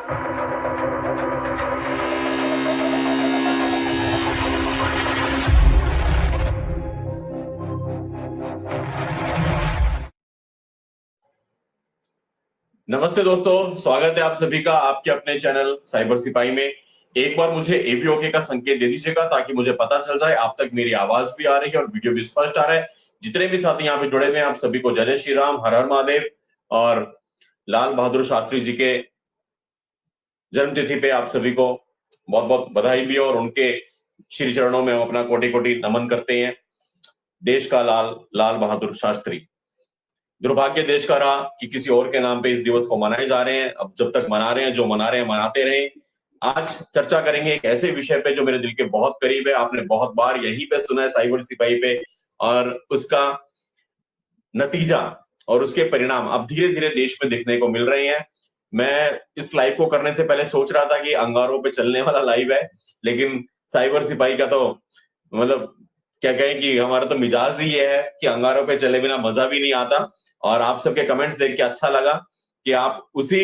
नमस्ते दोस्तों, स्वागत है आप सभी का आपके अपने चैनल साइबर सिपाही में। एक बार मुझे एवीओके का संकेत दे दीजिएगा ताकि मुझे पता चल जाए आप तक मेरी आवाज भी आ रही है और वीडियो भी स्पष्ट आ रहा है। जितने भी साथी यहाँ पे जुड़े हुए हैं आप सभी को जय जय श्री राम, हर हर महादेव। और लाल बहादुर शास्त्री जी के जन्मतिथि पे आप सभी को बहुत बहुत बधाई भी और उनके श्री चरणों में हम अपना कोटि कोटि नमन करते हैं। देश का लाल लाल बहादुर शास्त्री। दुर्भाग्य देश का रहा कि किसी और के नाम पे इस दिवस को मनाए जा रहे हैं। अब जब तक मना रहे हैं, जो मना रहे हैं मनाते रहें। आज चर्चा करेंगे एक ऐसे विषय पे जो मेरे दिल के बहुत करीब है। आपने बहुत बार यहीं पे सुना है साइबर सिपाही पे, और उसका नतीजा और उसके परिणाम अब धीरे धीरे देश में दिखने को मिल रहे हैं। मैं इस लाइव को करने से पहले सोच रहा था कि अंगारों पे चलने वाला लाइव है, लेकिन साइबर सिपाही का तो मतलब क्या कहें कि हमारा तो मिजाज ही ये है कि अंगारों पे चले बिना मजा भी नहीं आता। और आप सबके कमेंट्स देख के अच्छा लगा कि आप उसी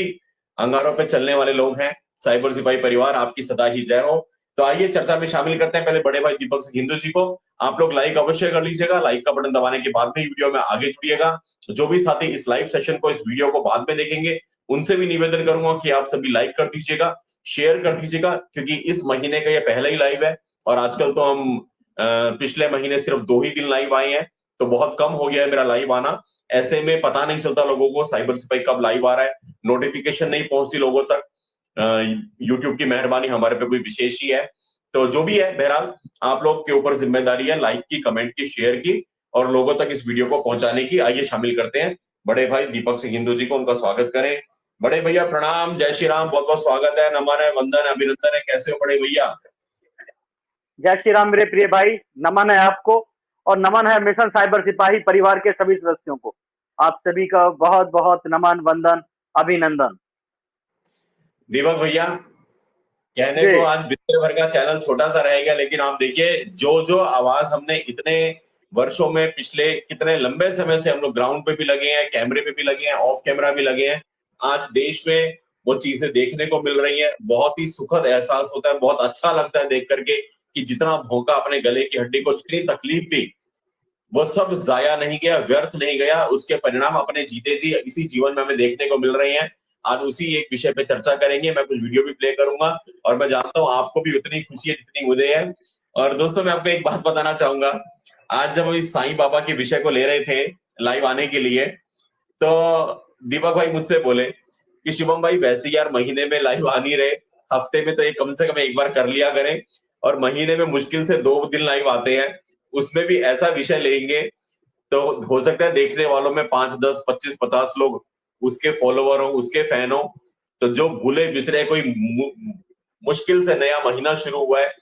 अंगारों पे चलने वाले लोग हैं। साइबर सिपाही परिवार, आपकी सदा ही जय हो। तो आइए चर्चा में शामिल करते हैं। पहले बड़े भाई दीपक सिंह हिंदू जी को आप लोग लाइक अवश्य कर लीजिएगा। लाइक का बटन दबाने के बाद में वीडियो में आगे जुड़िएगा। जो भी साथी इस लाइव सेशन को, इस वीडियो को बाद में देखेंगे, उनसे भी निवेदन करूंगा कि आप सभी लाइक कर दीजिएगा, शेयर कर दीजिएगा, क्योंकि इस महीने का ये पहला ही लाइव है। और आजकल तो हम पिछले महीने सिर्फ 2 ही दिन लाइव आए हैं, तो बहुत कम हो गया है मेरा लाइव आना। ऐसे में पता नहीं चलता लोगों को साइबर सिपाही कब लाइव आ रहा है, नोटिफिकेशन नहीं पहुंचती लोगों तक। यूट्यूब की मेहरबानी हमारे पे कोई विशेष ही है। तो जो भी है, बहरहाल आप लोग के ऊपर जिम्मेदारी है लाइक की, कमेंट की, शेयर की और लोगों तक इस वीडियो को पहुंचाने की। आइए शामिल करते हैं बड़े भाई दीपक सिंह हिंदू जी को, उनका स्वागत करें। बड़े भैया प्रणाम, जय श्री राम, बहुत बहुत स्वागत है, नमन है, वंदन है, अभिनंदन है। कैसे हो बड़े भैया? जय श्री राम मेरे प्रिय भाई, नमन है आपको और नमन है मिशन साइबर सिपाही परिवार के सभी सदस्यों को। आप सभी का बहुत बहुत नमन, वंदन, अभिनंदन। दीपक भैया, कहने को आज विश्व भर का चैनल छोटा सा रहेगा, लेकिन आप देखिए जो जो आवाज हमने इतने वर्षों में, पिछले कितने लंबे समय से हम लोग ग्राउंड पे भी लगे हैं, कैमरे पे भी लगे हैं, ऑफ कैमरा भी लगे हैं, आज देश में वो चीजें देखने को मिल रही हैं। बहुत ही सुखद एहसास होता है, बहुत अच्छा लगता है देख करके कि जितना भोंका अपने गले की हड्डी को, जितनी तकलीफ थी, वो सब जाया नहीं गया, व्यर्थ नहीं गया। उसके परिणाम अपने जीते जी इसी जीवन में हमें देखने को मिल रहे हैं। आज उसी एक विषय पे चर्चा करेंगे। मैं कुछ वीडियो भी प्ले करूंगा और मैं जानता हूं आपको भी उतनी खुशी है जितनी मुझे है। और दोस्तों, मैं आपको एक बात बताना चाहूंगा। आज जब हम इस साईं बाबा के विषय को ले रहे थे लाइव आने के लिए, तो दीपक भाई मुझसे बोले कि शुभम भाई, वैसे यार महीने में लाइव आ नहीं रहे, हफ्ते में तो ये कम से कम एक बार कर लिया करें, और महीने में मुश्किल से 2 दिन लाइव आते हैं, उसमें भी ऐसा विषय लेंगे तो हो सकता है देखने वालों में 5, 10, 25, 50 लोग उसके फॉलोवर हो, उसके फैन हो। तो जो भूले बिसरे, कोई मुश्किल से नया महीना शुरू हुआ है,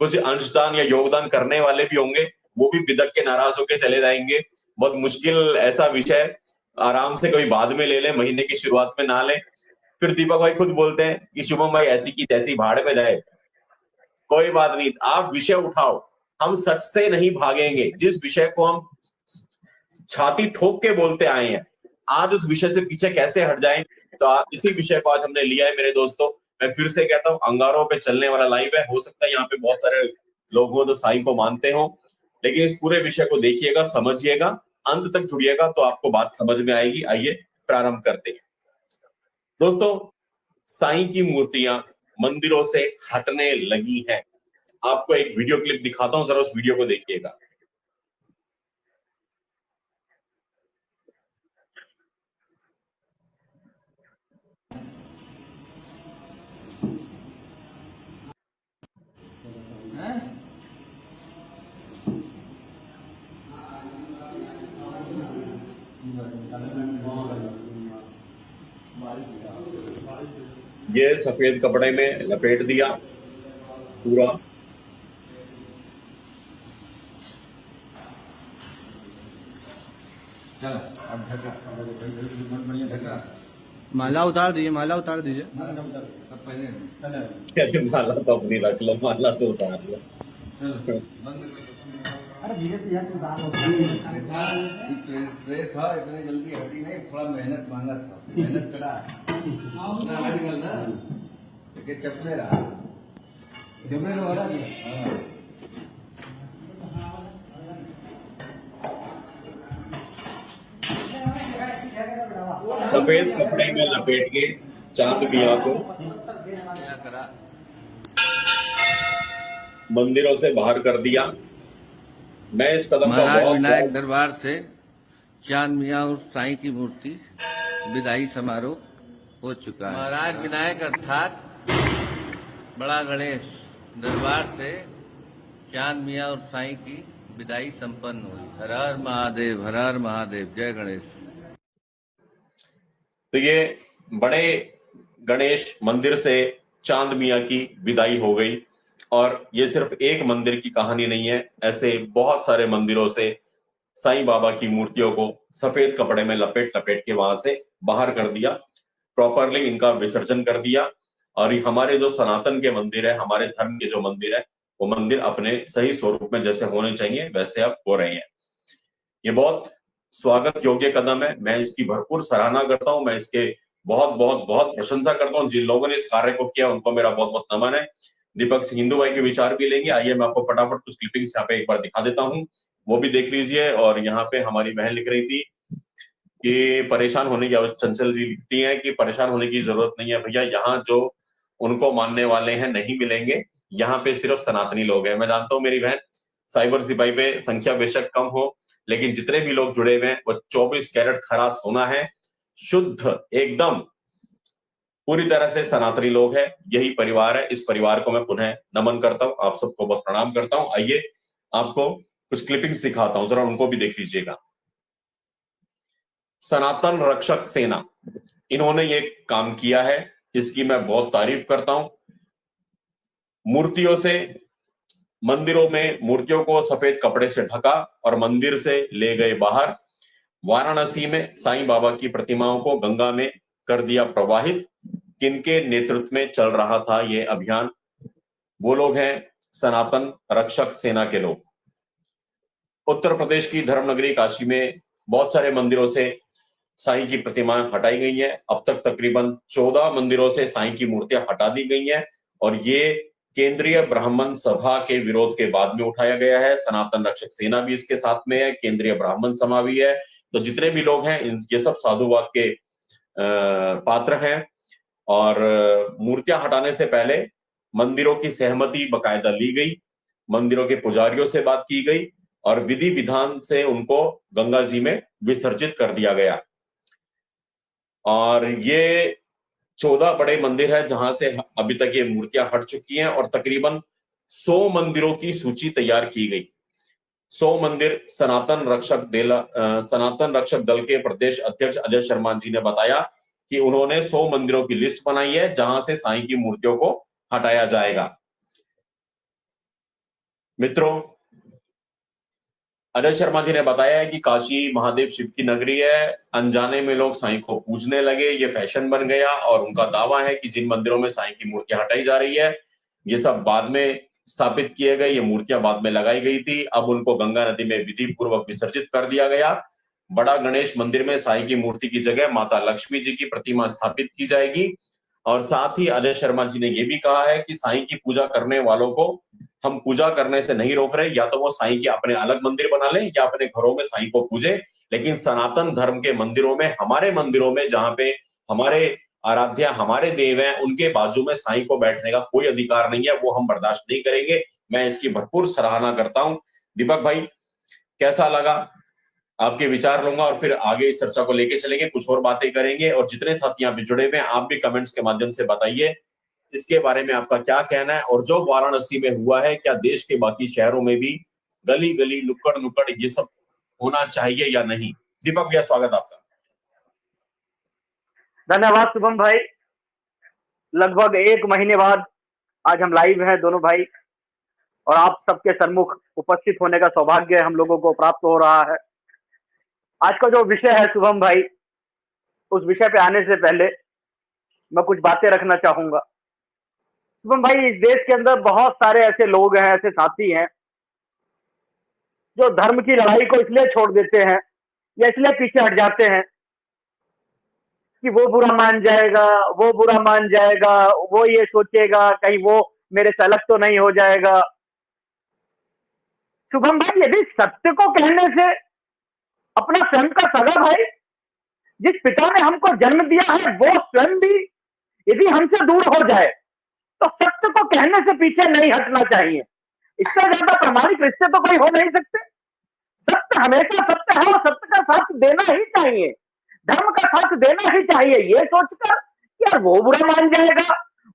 कुछ अंशदान या योगदान करने वाले भी होंगे, वो भी बिदक के नाराज होकर चले जाएंगे। बहुत मुश्किल ऐसा विषय, आराम से कभी बाद में ले ले, महीने की शुरुआत में ना ले। फिर दीपक भाई खुद बोलते हैं कि शुभम भाई ऐसी की तैसी भाड़ में जाए। कोई बात नहीं, आप विषय उठाओ, हम सच से नहीं भागेंगे। जिस विषय को हम छाती ठोक के बोलते आए हैं, आज उस विषय से पीछे कैसे हट जाएं। तो इसी विषय को आज हमने लिया है मेरे दोस्तों। मैं फिर से कहता हूं, अंगारों पे चलने वाला लाइव है। हो सकता है यहाँ पे बहुत सारे लोग हो तो साईं को मानते हो, लेकिन इस पूरे विषय को देखिएगा, समझिएगा, अंत तक जुड़िएगा तो आपको बात समझ में आएगी। आइए प्रारंभ करते हैं दोस्तों। साईं की मूर्तियां मंदिरों से हटने लगी हैं। आपको एक वीडियो क्लिप दिखाता हूं, जरा उस वीडियो को देखिएगा। ये सफेद कपड़े में लपेट दिया पूरा, माला उतार दीजिए, माला उतार दीजिए। अरे माला तो अपनी रख लो, माला तो उतार लो। अरे धीरे से यार, प्रेस था, इतनी जल्दी हटी नहीं, थोड़ा मेहनत मांगा था, मेहनत करा ना। કે ચપલે रहा जमे तो वाला दिया हाँ सफेद कपड़े में लपेट के चांद मियां को क्या करा मंदिरों से बाहर कर दिया। मैं इस कदम का महाराज बहुत विनायक बहुत दरबार से चांद मियां और साईं की मूर्ति विदाई समारोह हो चुका है। महाराज विनायक अर्थात बड़ा गणेश दरबार से चांद मियां और साईं की विदाई संपन्न हुई। हर हर महादेव, हर हर महादेव, जय गणेश। तो ये बड़े गणेश मंदिर से चांद मियां की विदाई हो गई। और ये सिर्फ एक मंदिर की कहानी नहीं है, ऐसे बहुत सारे मंदिरों से साईं बाबा की मूर्तियों को सफेद कपड़े में लपेट लपेट के वहां से बाहर कर दिया, प्रॉपरली इनका विसर्जन कर दिया। और ये हमारे जो सनातन के मंदिर है, हमारे धर्म के जो मंदिर है, वो मंदिर अपने सही स्वरूप में जैसे होने चाहिए वैसे अब हो रहे हैं। ये बहुत स्वागत योग्य कदम है, मैं इसकी भरपूर सराहना करता हूं, मैं इसके बहुत बहुत बहुत प्रशंसा करता हूं। जिन लोगों ने इस कार्य को किया उनको मेरा बहुत बहुत नमन है। दीपक सिंह हिंदू भाई के विचार भी लेंगे। आइए मैं आपको फटाफट कुछ क्लिपिंग्स यहाँ पे एक बार दिखा देता हूँ, वो भी देख लीजिए। और यहाँ पे हमारी बहन लिख रही थी कि परेशान होने की चंचल जी लिखती हैं कि परेशान होने की जरूरत नहीं है भैया, यहाँ जो उनको मानने वाले हैं नहीं मिलेंगे, यहाँ पे सिर्फ सनातनी लोग हैं। मैं जानता हूँ मेरी बहन साइबर सिपाही पे संख्या बेशक कम हो, लेकिन जितने भी लोग जुड़े हुए हैं वो 24 कैरेट खरा सोना है, शुद्ध एकदम पूरी तरह से सनातनी लोग हैं। यही परिवार है, इस परिवार को मैं पुनः नमन करता हूं, आप सबको बहुत प्रणाम करता हूं। आइए आपको कुछ क्लिपिंग्स दिखाता हूं, जरा उनको भी देख लीजिएगा। सनातन रक्षक सेना, इन्होंने ये काम किया है, इसकी मैं बहुत तारीफ करता हूं। मूर्तियों से, मंदिरों में मूर्तियों को सफेद कपड़े से ढका और मंदिर से ले गए बाहर। वाराणसी में साईं बाबा की प्रतिमाओं को गंगा में कर दिया प्रवाहित। किनके नेतृत्व में चल रहा था यह अभियान? वो लोग हैं सनातन रक्षक सेना के लोग। उत्तर प्रदेश की धर्मनगरी काशी में बहुत सारे मंदिरों से साईं की प्रतिमाएं हटाई गई हैं। अब तक तकरीबन 14 मंदिरों से साईं की मूर्तियां हटा दी गई हैं और ये केंद्रीय ब्राह्मण सभा के विरोध के बाद में उठाया गया है। सनातन रक्षक सेना भी इसके साथ में है, केंद्रीय ब्राह्मण सभा भी है। तो जितने भी लोग हैं ये सब साधुवाद के पात्र हैं। और मूर्तियां हटाने से पहले मंदिरों की सहमति बकायदा ली गई, मंदिरों के पुजारियों से बात की गई और विधि विधान से उनको गंगा जी में विसर्जित कर दिया गया। और ये 14 बड़े मंदिर है जहां से अभी तक ये मूर्तियां हट चुकी हैं और तकरीबन 100 मंदिरों की सूची तैयार की गई। 100 मंदिर सनातन रक्षक दल के प्रदेश अध्यक्ष अजय शर्मा जी ने बताया कि उन्होंने 100 मंदिरों की लिस्ट बनाई है जहां से साईं की मूर्तियों को हटाया जाएगा। मित्रों, अजय शर्मा जी ने बताया है कि काशी महादेव शिव की नगरी है, अनजाने में लोग साईं को पूजने लगे, ये फैशन बन गया। और उनका दावा है कि जिन मंदिरों में साईं की मूर्तियां हटाई जा रही है ये सब बाद में स्थापित किए गए, ये मूर्तियां बाद में लगाई गई थी, अब उनको गंगा नदी में विधि पूर्वक विसर्जित कर दिया गया। बड़ा गणेश मंदिर में साईं की मूर्ति की जगह माता लक्ष्मी जी की प्रतिमा स्थापित की जाएगी। और साथ ही अजय शर्मा जी ने यह भी कहा है कि साईं की पूजा करने वालों को हम पूजा करने से नहीं रोक रहे, या तो वो साईं के अपने अलग मंदिर बना लें या अपने घरों में साईं को पूजे, लेकिन सनातन धर्म के मंदिरों में, हमारे मंदिरों में जहां पे हमारे आराध्या, हमारे देव हैं, उनके बाजू में साईं को बैठने का कोई अधिकार नहीं है, वो हम बर्दाश्त नहीं करेंगे। मैं इसकी भरपूर सराहना करता हूं। दीपक भाई, कैसा लगा? आपके विचार लूंगा और फिर आगे इस चर्चा को लेके चलेंगे, कुछ और बातें करेंगे। और जितने साथी यहाँ पे जुड़े हुए हैं आप भी कमेंट्स के माध्यम से बताइए इसके बारे में आपका क्या कहना है। और जो वाराणसी में हुआ है, क्या देश के बाकी शहरों में भी गली गली, नुक्कड़ नुक्कड़ ये सब होना चाहिए या नहीं? दीपक भैया, स्वागत आपका। धन्यवाद शुभम भाई। लगभग 1 महीने बाद आज हम लाइव हैं दोनों भाई, और आप सबके सम्मुख उपस्थित होने का सौभाग्य हम लोगों को प्राप्त हो रहा है। आज का जो विषय है शुभम भाई, उस विषय पे आने से पहले मैं कुछ बातें रखना चाहूंगा। शुभम भाई, इस देश के अंदर बहुत सारे ऐसे लोग हैं, ऐसे साथी हैं जो धर्म की लड़ाई को इसलिए छोड़ देते हैं या इसलिए पीछे हट जाते हैं कि वो बुरा मान जाएगा, वो बुरा मान जाएगा, वो ये सोचेगा कहीं वो मेरे से अलग तो नहीं हो जाएगा। शुभम भाई, यदि सत्य को कहने से अपना स्वयं का सगा भाई, जिस पिता ने हमको जन्म दिया है, वो स्वयं भी यदि हमसे दूर हो जाए तो सत्य को कहने से पीछे नहीं हटना चाहिए। इससे ज्यादा प्रामाणिक रिश्ते तो कोई हो नहीं सकते। सत्य हमेशा सत्य है और सत्य का साथ देना ही चाहिए, धर्म का साथ देना ही चाहिए। ये सोचकर कि यार वो बुरा मान जाएगा,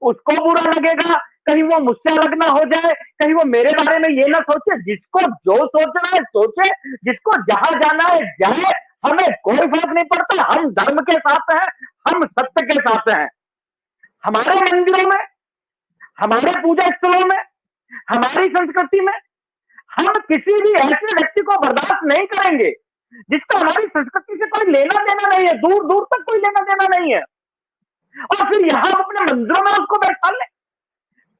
उसको बुरा लगेगा, कहीं वो मुझसे अलग ना हो जाए, कहीं वो मेरे बारे में ये ना सोचे। जिसको जो सोचना है सोचे, जिसको जहां जाना है जाए, हमें कोई फर्क नहीं पड़ता। हम धर्म के साथ हैं, हम सत्य के साथ हैं। हमारे मंदिरों में, हमारे पूजा स्थलों में, हमारी संस्कृति में हम किसी भी ऐसे व्यक्ति को बर्दाश्त नहीं करेंगे जिसका हमारी संस्कृति से कोई लेना देना नहीं है, दूर दूर तक कोई लेना देना नहीं है। और फिर यहां अपने मंदिरों में उसको बैठा ले।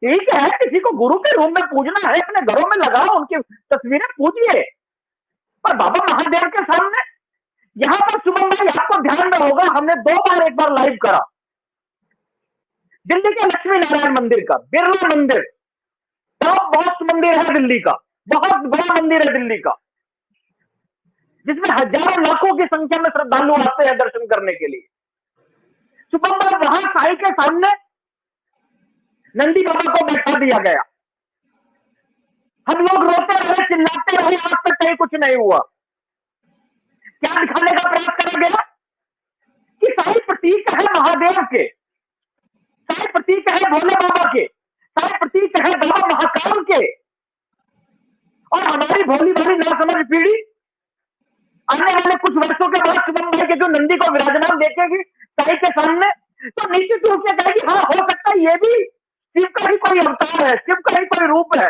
ठीक है, किसी को गुरु के रूप में पूजना है, अपने घरों में लगाओ, उनकी तस्वीरें पूजिए, पर बाबा महादेव के सामने यहां पर शुभम भाई आपको ध्यान में होगा, हमने 2 बार एक बार लाइव करा दिल्ली के लक्ष्मी नारायण मंदिर का, बिरला मंदिर, टॉप मोस्ट मंदिर है दिल्ली का, बहुत बड़ा मंदिर है दिल्ली का, जिसमें हजारों लाखों की संख्या में श्रद्धालु आते हैं दर्शन करने के लिए। शुभम भाई, वहां साई के सामने नंदी बाबा को बैठा दिया गया। हम लोग रोते रहे, चिल्लाते रहे, आज तक कहीं कुछ नहीं हुआ। क्या दिखाने का प्रयास करा गया कि साई प्रतीक है महादेव के, साई प्रतीक है भोले बाबा के, साई प्रतीक है बाबा महाकाल के। और हमारी भोली भाली नासमझ पीढ़ी आने वाले कुछ वर्षों के बाद शुभम भाई के जो नंदी को विराजमान देखेगी साई के सामने, तो निश्चित रूप से कहेगी हाँ, हो सकता है ये भी शिव का ही कोई अवतार है, शिव का ही कोई रूप है।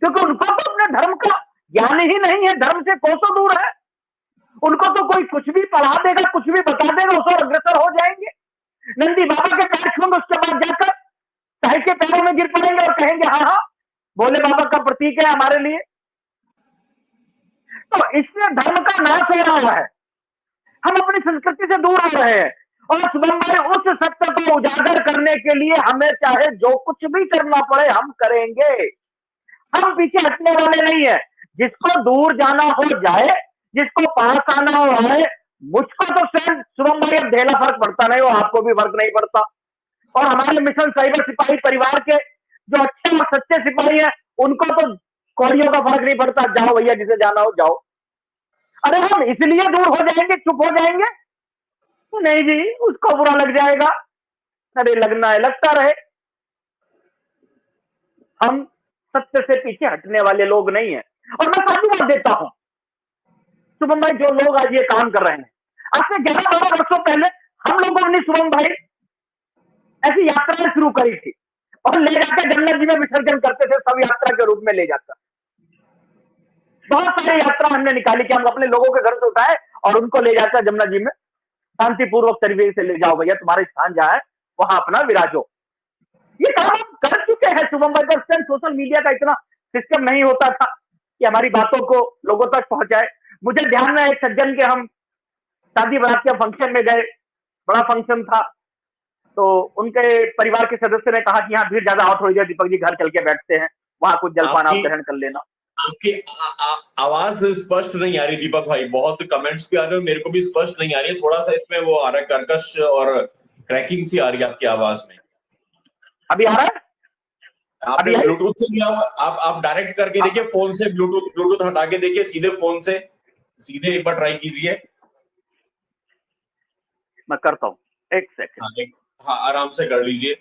क्योंकि उनको तो अपने धर्म का ज्ञान ही नहीं है, धर्म से कोसों दूर है। उनको तो कोई कुछ भी पढ़ा देगा, कुछ भी बता देगा, उस और अग्रसर हो जाएंगे। नंदी बाबा के पैर छूंगे, उसके बाद जाकर साई के पैरों में गिर पड़ेंगे और कहेंगे हाँ हाँ, भोले बाबा का प्रतीक है हमारे लिए। तो इससे धर्म का नाश हो रहा है, हम अपनी संस्कृति से दूर हो रहे हैं। और शुभम भाई, उस सत्य को उजागर करने के लिए हमें चाहे जो कुछ भी करना पड़े हम करेंगे, हम पीछे हटने वाले नहीं है। जिसको दूर जाना हो जाए, जिसको पास आना हो आए। मुझको तो स्वयं शुभम भाई अब ढेला फर्क पड़ता नहीं हो, आपको भी फर्क नहीं पड़ता। और हमारे मिशन साइबर सिपाही परिवार के जो अच्छे और सच्चे सिपाही हैं, उनको तो कौड़ियों का फर्क नहीं पड़ता, जाओ भैया जिसे जाना हो जाओ। अरे हम इसलिए दूर हो जाएंगे, चुप हो जाएंगे? तो नहीं जी, उसको बुरा लग जाएगा। अरे लगना है, लगता रहे। हम सत्य से पीछे हटने वाले लोग नहीं है। और मैं साधुवाद देता हूं शुभम भाई, जो लोग आज ये काम कर रहे हैं, आज से 11-12 वर्षों पहले हम लोगों ने शुभम भाई ऐसी यात्राएं शुरू करी थी और ले जाकर जमुना जी में विसर्जन करते थे, सब यात्रा के रूप में ले जाकर। बहुत सारी यात्रा हमने निकाली कि हम अपने लोगों के घर से उठाए और उनको ले जाकर जमुना जी में शांतिपूर्वक तरीके से ले जाओ, भैया तुम्हारे स्थान जहां है वहां अपना विराजो। ये काम हम कर चुके हैं शुभम भाई। उस टाइम सोशल मीडिया का इतना सिस्टम नहीं होता था कि हमारी बातों को लोगों तक पहुंचाए। मुझे ध्यान में एक सज्जन के हम शादी बारात के फंक्शन में गए, बड़ा फंक्शन था, तो उनके परिवार के सदस्य ने कहा कि यहाँ भीड़ ज्यादा हो, थोड़ी देर दीपक जी घर चल के बैठते हैं, वहां कुछ जलपान आप ग्रहण कर लेना। आपकी आवाज स्पष्ट नहीं आ रही दीपक भाई, बहुत कमेंट्स भी आ रहे हैं, मेरे को भी स्पष्ट नहीं आ रही है, थोड़ा सा इसमें वो आ रहा है, कर्कश और क्रैकिंग सी आ रही है आपकी आवाज में। अभी आ रहा है? आपने ब्लूटूथ से लिया हुआ, आप डायरेक्ट करके देखिए, फोन से ब्लूटूथ हटा के देखिए, सीधे फोन से सीधे एक बार ट्राई कीजिए। मैं करता हूँ, एक सेकंड। हाँ, आराम से कर लीजिए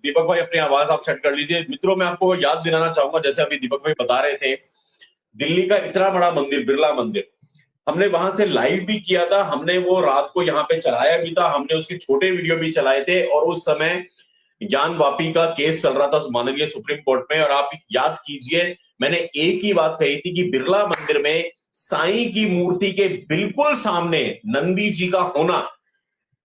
दीपक भाई, अपनी आवाज आप सेट कर लीजिए। मित्रों, मैं आपको याद दिलाना चाहूंगा, जैसे अभी दीपक भाई बता रहे थे, दिल्ली का इतना बड़ा मंदिर, बिरला मंदिर, हमने वहां से लाइव भी किया था, हमने वो रात को यहाँ पे चलाया भी था, हमने उसके छोटे वीडियो भी चलाए थे। और उस समय ज्ञान वापी का केस चल रहा था उस माननीय सुप्रीम कोर्ट में। और आप याद कीजिए, मैंने एक ही बात कही थी कि बिरला मंदिर में साईं की मूर्ति के बिल्कुल सामने नंदी जी का होना,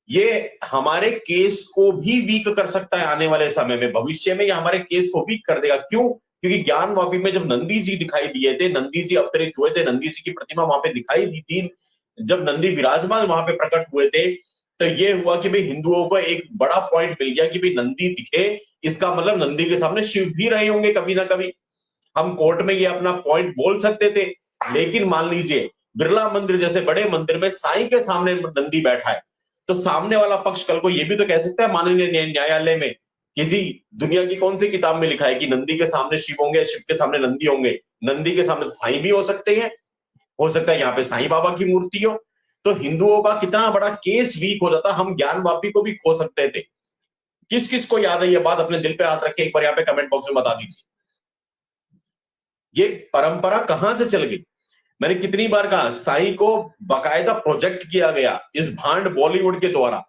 ये हमारे केस को भी वीक कर सकता है आने वाले समय में, भविष्य में ये हमारे केस को वीक कर देगा। क्यों? क्योंकि ज्ञान वापी में जब नंदी जी दिखाई दिए थे, नंदी जी अवतरित हुए थे, नंदी जी की प्रतिमा वहां पे दिखाई दी थी, जब नंदी विराजमान वहां पे प्रकट हुए थे, तो ये हुआ कि भाई हिंदुओं को एक बड़ा पॉइंट मिल गया कि भाई नंदी दिखे, इसका मतलब नंदी के सामने शिव भी रहे होंगे कभी ना कभी। हम कोर्ट में ये अपना पॉइंट बोल सकते थे, लेकिन मान लीजिए बिरला मंदिर जैसे बड़े मंदिर में साईं के सामने नंदी बैठा है, तो सामने वाला पक्ष कल को ये भी तो कह सकता है माननीय न्यायालय में कि जी दुनिया की कौन सी किताब में लिखा है कि नंदी के सामने शिव होंगे, शिव के सामने नंदी होंगे, नंदी के सामने साईं भी हो सकते हैं, हो सकता है यहाँ पे साईं बाबा की मूर्ति हो। तो हिंदुओं का कितना बड़ा केस वीक हो जाता, हम ज्ञान वापी को भी खो सकते थे। किस किस को याद है ये बात, अपने दिल पे हाथ रख के एक बार यहाँ पे कमेंट बॉक्स में बता दीजिए। ये परंपरा कहां से चल गई। मैंने कितनी बार कहा, साईं को बाकायदा प्रोजेक्ट किया गया इस भांड बॉलीवुड के द्वारा।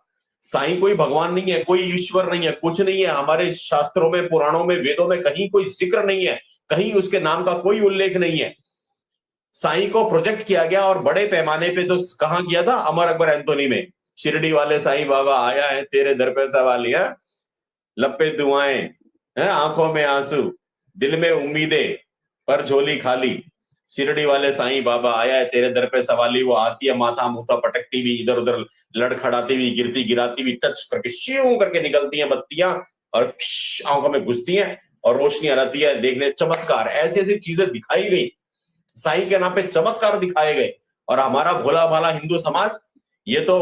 साईं कोई भगवान नहीं है, कोई ईश्वर नहीं है, कुछ नहीं है, हमारे शास्त्रों में, पुराणों में, वेदों में कहीं कोई जिक्र नहीं है, कहीं उसके नाम का कोई उल्लेख नहीं है। साईं को प्रोजेक्ट किया गया और बड़े पैमाने पे तो कहां किया था, अमर अकबर एंथोनी में। शिरडी वाले साईं बाबा आया है तेरे दर पे सवाली, है लब पे दुआएं, है आंखों में आंसू, दिल में उम्मीदें, पर झोली खाली। शिरडी वाले साईं बाबा आया है तेरे दर पे सवाली। वो आती है माथा मुंह पटकती हुई, इधर उधर लड़खड़ाती हुई, गिरती गिराती हुई, टच करके श्यों करके निकलती हैं बत्तियां और आंखों में घुसती हैं और रोशनी आती है। देखने चमत्कार, ऐसी ऐसी चीजें दिखाई गई, साईं के नाम पे चमत्कार दिखाए गए। और हमारा भोला भाला हिंदू समाज ये तो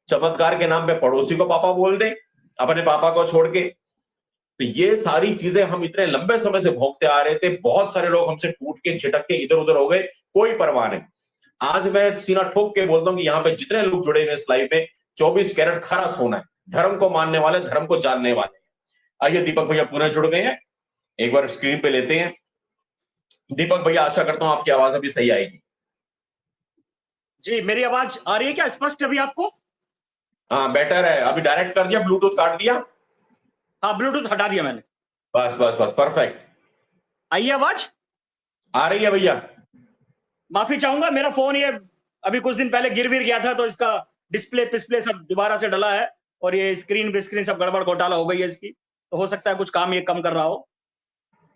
चमत्कार के नाम पे पड़ोसी को पापा बोल दे, अपने पापा को छोड़ के। तो ये सारी चीजें हम इतने लंबे समय से भोगते आ रहे थे। बहुत सारे लोग हमसे टूट के झिटक के इधर उधर हो गए, कोई परवाह नहीं। आज मैं सीना ठोक के बोलता हूं कि यहाँ पे जितने लोग जुड़े हुए इस लाइव में 24 कैरेट खरा सोना है, धर्म को मानने वाले, धर्म को जानने वाले। आइए दीपक भैया पुनः जुड़ गए हैं, एक बार स्क्रीन पे लेते हैं। दीपक भैया आशा करता हूं आपकी आवाज अभी सही आएगी। जी मेरी आवाज आ रही है क्या स्पष्ट अभी आपको? हाँ बेटर है, अभी डायरेक्ट कर दिया, ब्लूटूथ काट दिया। हाँ ब्लूटूथ हटा दिया मैंने। बस बस बस परफेक्ट, आई आवाज? आ रही है भैया। माफी चाहूंगा, मेरा फोन ये अभी कुछ दिन पहले गिर गया था, तो इसका डिस्प्ले पिस्प्ले सब दोबारा से डला है और ये स्क्रीन सब गड़बड़ घोटाला हो गई है इसकी, तो हो सकता है कुछ काम ये कम कर रहा हो।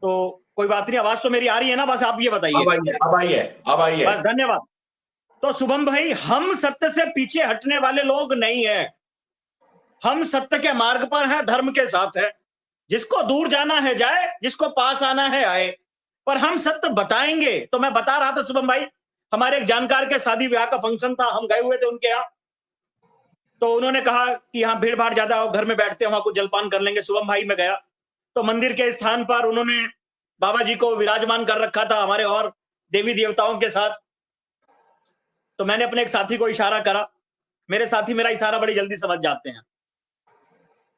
तो कोई बात नहीं, आवाज तो मेरी आ रही है ना, बस आप ये बताइए। अब आई है। बस धन्यवाद। तो शुभम भाई, हम सत्य से पीछे हटने वाले लोग नहीं है, हम सत्य के मार्ग पर हैं, धर्म के साथ है। जिसको दूर जाना है जाए, जिसको पास आना है आए, पर हम सत्य बताएंगे। तो मैं बता रहा था शुभम भाई, हमारे एक जानकार के शादी ब्याह का फंक्शन था, हम गए हुए थे उनके यहाँ। तो उन्होंने कहा कि यहाँ भीड़ भाड़ ज्यादा हो, घर में बैठते हैं, वहां कुछ जलपान कर लेंगे। शुभम भाई मैं गया तो मंदिर के स्थान पर उन्होंने बाबा जी को विराजमान कर रखा था हमारे और देवी देवताओं के साथ। तो मैंने अपने एक साथी को इशारा करा, मेरे साथी मेरा इशारा बड़ी जल्दी समझ जाते हैं,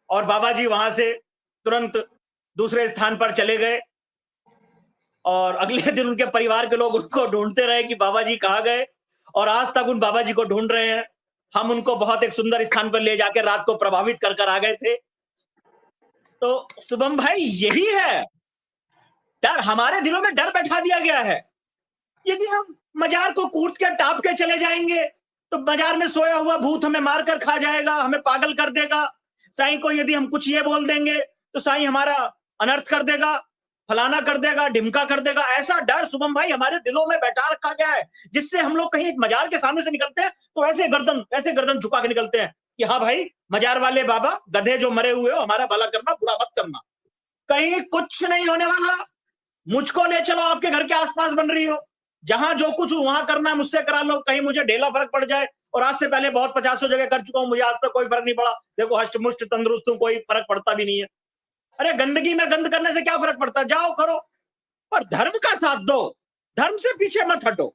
और बाबा जी वहां से तुरंत दूसरे स्थान पर चले गए। और अगले दिन उनके परिवार के लोग उनको ढूंढते रहे कि बाबा जी कहाँ गए, और आज तक उन बाबा जी को ढूंढ रहे हैं। हम उनको बहुत एक सुंदर स्थान पर ले जाकर रात को प्रभावित कर आ गए थे। तो शुभम भाई यही है डर, हमारे दिलों में डर बैठा दिया गया है। यदि हम मजार को कूट के टाप के चले जाएंगे तो मजार में सोया हुआ भूत हमें मारकर खा जाएगा, हमें पागल कर देगा। साईं को यदि हम कुछ ये बोल देंगे तो साईं हमारा अनर्थ कर देगा, फलाना कर देगा, ढिमका कर देगा। ऐसा डर शुभम भाई हमारे दिलों में बैठा रखा गया है, जिससे हम लोग कहीं मजार के सामने से निकलते हैं तो ऐसे गर्दन झुका के निकलते हैं कि हाँ भाई मजार वाले बाबा, गधे जो मरे हुए हो, हमारा भला करना, बुरा मत करना। कहीं कुछ नहीं होने वाला, मुझको ले चलो, आपके घर के आसपास बन रही हो, जहां जो कुछ वहां करना है मुझसे करा लो, कहीं मुझे ढेला फर्क पड़ जाए। और आज से पहले बहुत 50 जगह कर चुका हूं, मुझे आज तक कोई फर्क नहीं पड़ा। देखो हष्ट मुष्ट तंदुरुस्त हूं, कोई फर्क पड़ता भी नहीं है। अरे गंदगी में गंद करने से क्या फर्क पड़ता है, जाओ करो, पर धर्म का साथ दो, धर्म से पीछे मत हटो।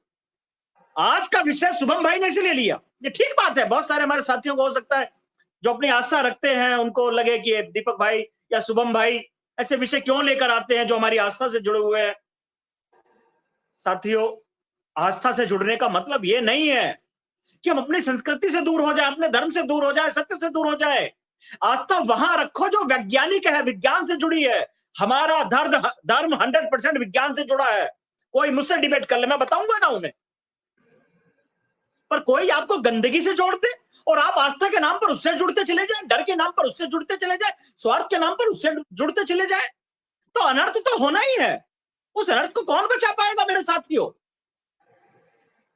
आज का विषय शुभम भाई ने इसलिए लिया, ये ठीक बात है। बहुत सारे हमारे साथियों को हो सकता है जो अपनी आस्था रखते हैं, उनको लगे कि दीपक भाई या शुभम भाई ऐसे विषय क्यों लेकर आते हैं जो हमारी आस्था से जुड़े हुए हैं। साथियों, आस्था से जुड़ने का मतलब ये नहीं है कि हम अपनी संस्कृति से दूर हो जाए, अपने धर्म से दूर हो जाए, सत्य से दूर हो जाए। आस्था वहां रखो जो वैज्ञानिक है, विज्ञान से जुड़ी है। हमारा धर्म 100% विज्ञान से जुड़ा है। कोई मुझसे डिबेट कर ले, मैं बताऊंगा ना उन्हें। पर कोई आपको गंदगी से जोड़ दे और आप आस्था के नाम पर उससे जुड़ते चले जाए, डर के नाम पर उससे जुड़ते चले जाए, स्वार्थ के नाम पर उससे जुड़ते चले जाए, तो अनर्थ तो होना ही है। उस अनर्थ को कौन बचा पाएगा मेरे साथियों?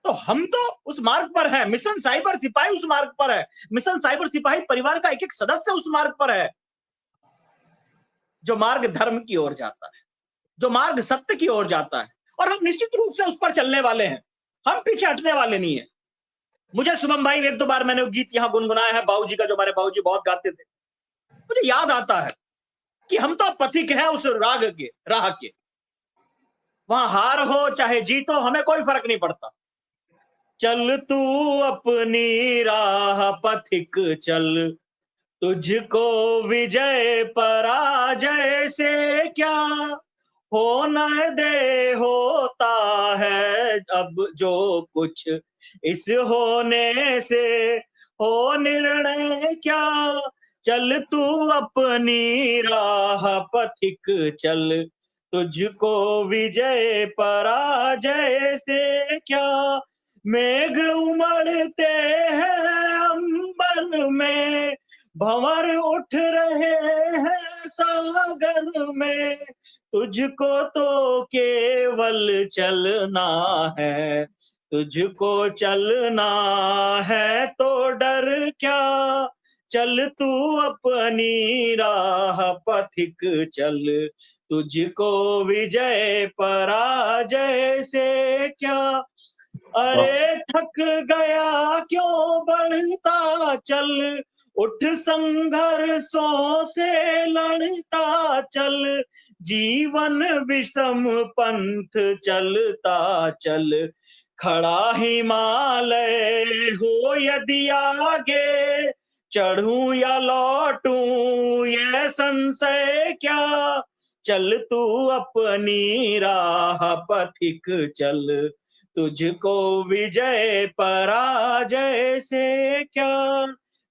तो हम तो उस मार्ग पर है, मिशन साइबर सिपाही उस मार्ग पर है, मिशन साइबर सिपाही परिवार का एक एक सदस्य उस मार्ग पर है, जो मार्ग धर्म की ओर जाता है, जो मार्ग सत्य की ओर जाता है, और हम निश्चित रूप से उस पर चलने वाले हैं, हम पीछे हटने वाले नहीं है। मुझे शुभम भाई, एक दो बार मैंने गीत यहाँ गुनगुनाया है बाबूजी का, जो हमारे बाबूजी बहुत गाते थे, मुझे याद आता है कि हम तो पथिक हैं उस राह के, वहां हार हो चाहे जीत हो, हमें कोई फर्क नहीं पड़ता। चल तू अपनी राह पथिक चल, तुझको विजय पराजय से क्या होना दे, होता है अब जो कुछ इस होने से हो निर्णय क्या। चल तू अपनी राह पथिक चल, तुझको विजय पराजय से क्या। मेघ उमड़ते हैं अंबर में, भंवर उठ रहे हैं सागर में, तुझको तो केवल चलना है, तुझको चलना है तो डर क्या। चल तू अपनी राह पथिक चल, तुझको विजय पराजय से क्या। अरे थक गया क्यों बढ़ता चल, उठ संघर्षों से लड़ता चल, जीवन विषम पंथ चलता चल। खड़ा हिमालय हो यदि आगे, चढ़ूं या लौटूं यह संशय क्या। चल तू अपनी राह पथिक चल, तुझको विजय पराजय से क्या,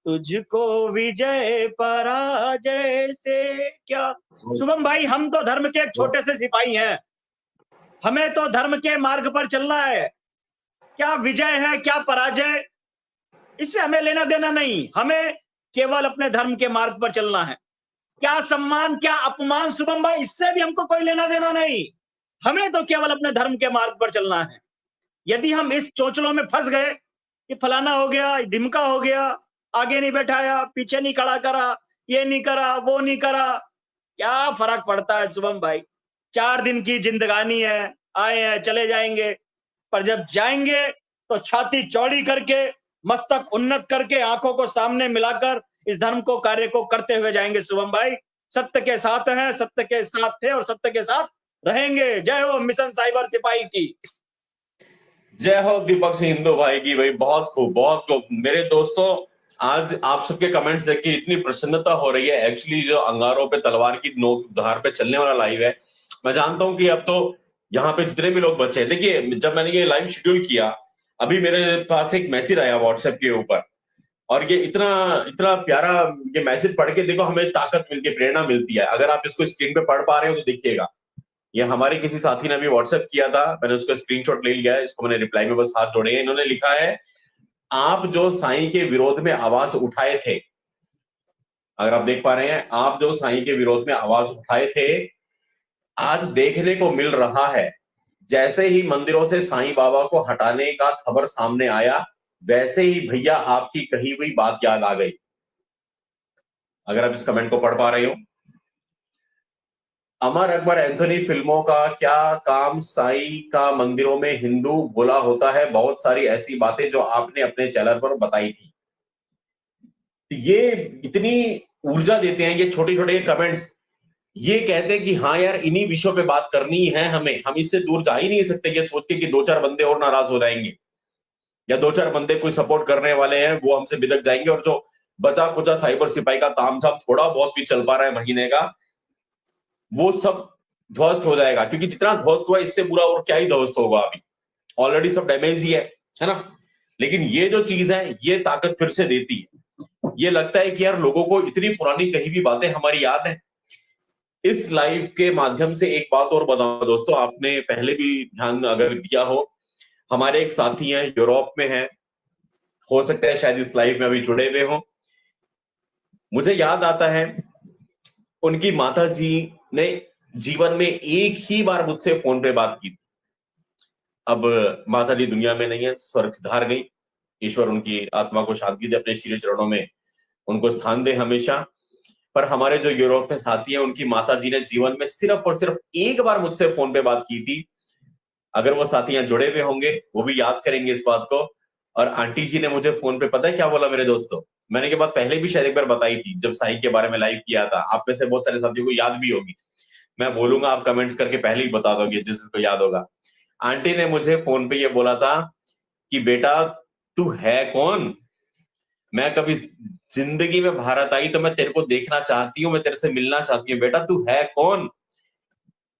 तुझको विजय पराजय से क्या। शुभम भाई, हम तो धर्म के एक छोटे से सिपाही हैं, हमें तो धर्म के मार्ग पर चलना है। क्या विजय है क्या पराजय, इससे हमें लेना देना नहीं, हमें केवल अपने धर्म के मार्ग पर चलना है। क्या सम्मान क्या अपमान शुभम भाई, इससे भी हमको कोई लेना देना नहीं, हमें तो केवल अपने धर्म के मार्ग पर चलना है। यदि हम इस चोचलों में फंस गए कि फलाना हो गया, ढिमका हो गया, आगे नहीं बैठाया, पीछे नहीं खड़ा करा, ये नहीं करा, वो नहीं करा, क्या फर्क पड़ता है शुभम भाई। 4 दिन की जिंदगानी है, आए हैं चले जाएंगे, पर जब जाएंगे तो छाती चौड़ी करके, मस्तक उन्नत करके, आंखों को सामने मिलाकर इस धर्म को कार्य को करते हुए जाएंगे शुभम भाई। सत्य के साथ हैं, सत्य के साथ थे और सत्य के साथ रहेंगे। जय हो मिशन साइबर सिपाही की। जय हो दीपक सिंह हिंदू भाई की। भाई बहुत खूब, बहुत खूब। मेरे दोस्तों, आज आप सबके कमेंट्स देख के इतनी प्रसन्नता हो रही है। एक्चुअली जो अंगारों पे तलवार की नोक धार पे चलने वाला लाइव है, मैं जानता हूं कि अब तो यहाँ पे जितने भी लोग बचे हैं, देखिए जब मैंने ये लाइव शेड्यूल किया, अभी मेरे पास एक मैसेज आया व्हाट्सएप के ऊपर, और ये इतना इतना प्यारा ये मैसेज पढ़ के देखो, हमें ताकत मिलती है, प्रेरणा मिलती है। अगर आप इसको स्क्रीन पे पढ़ पा रहे हो तो देखिएगा, ये हमारे किसी साथी ने भी व्हाट्सएप किया था, मैंने उसका स्क्रीनशॉट ले लिया है, इसको मैंने रिप्लाई में बस हाथ जोड़े हैं। इन्होंने लिखा है, आप जो साईं के विरोध में आवाज उठाए थे, अगर आप देख पा रहे हैं, आप जो साईं के विरोध में आवाज उठाए थे, आज देखने को मिल रहा है। जैसे ही मंदिरों से साईं बाबा को हटाने का खबर सामने आया, वैसे ही भैया आपकी कही हुई बात याद आ गई। अगर आप इस कमेंट को पढ़ पा रहे हो, अमर अकबर एंथोनी फिल्मों का क्या काम साईं का मंदिरों में हिंदू बोला होता है, बहुत सारी ऐसी बातें जो आपने अपने चैनल पर बताई थी। ये इतनी ऊर्जा देते हैं ये छोटे छोटे कमेंट्स, ये कहते हैं कि हाँ यार इन्हीं विषयों पे बात करनी है हमें, हम इससे दूर जा ही नहीं सकते ये सोच के कि 2-4 बंदे और नाराज हो जाएंगे या 2-4 बंदे कोई सपोर्ट करने वाले हैं वो हमसे बिदक जाएंगे, और जो बचा कुचा साइबर सिपाही का तामझाम थोड़ा बहुत भी चल पा रहा है महीने का, वो सब ध्वस्त हो जाएगा। क्योंकि जितना ध्वस्त हुआ इससे बुरा और क्या ही ध्वस्त होगा, अभी ऑलरेडी सब डैमेज ही है ना। लेकिन ये जो चीज है ये ताकत फिर से देती है। ये लगता है कि यार लोगों को इतनी पुरानी कही भी बातें हमारी याद है। इस लाइव के माध्यम से एक बात और बताऊं दोस्तों, आपने पहले भी ध्यान अगर दिया हो, हमारे एक साथी हैं यूरोप में हैं, हो सकता है शायद इस लाइव में अभी जुड़े हुए हो। मुझे याद आता है उनकी माता जी ने जीवन में एक ही बार मुझसे फोन पे बात की थी। अब माता जी दुनिया में नहीं है, स्वर्ग सिधार गई। ईश्वर उनकी आत्मा को शांति दे, अपने श्री चरणों में उनको स्थान दे हमेशा। पर हमारे जो यूरोप में साथी हैं, उनकी माता जी ने जीवन में सिर्फ और सिर्फ एक बार मुझसे फोन पे बात की थी। अगर वो साथी यहाँ जुड़े हुए होंगे वो भी याद करेंगे इस बात को। और आंटी जी ने मुझे फोन पे पता है क्या बोला मेरे दोस्तों? मैंने के बाद पहले भी शायद एक बार बताई थी जब साईं के बारे में लाइव किया था, आप में से बहुत सारे साथियों को याद भी होगी। मैं बोलूंगा, आप कमेंट्स करके पहले ही बता दोगे जिसको याद होगा। आंटी ने मुझे फोन पे ये बोला था कि बेटा तू है कौन? मैं कभी जिंदगी में भारत आई तो मैं तेरे को देखना चाहती हूँ, मैं तेरे से मिलना चाहती हूँ, बेटा तू है कौन?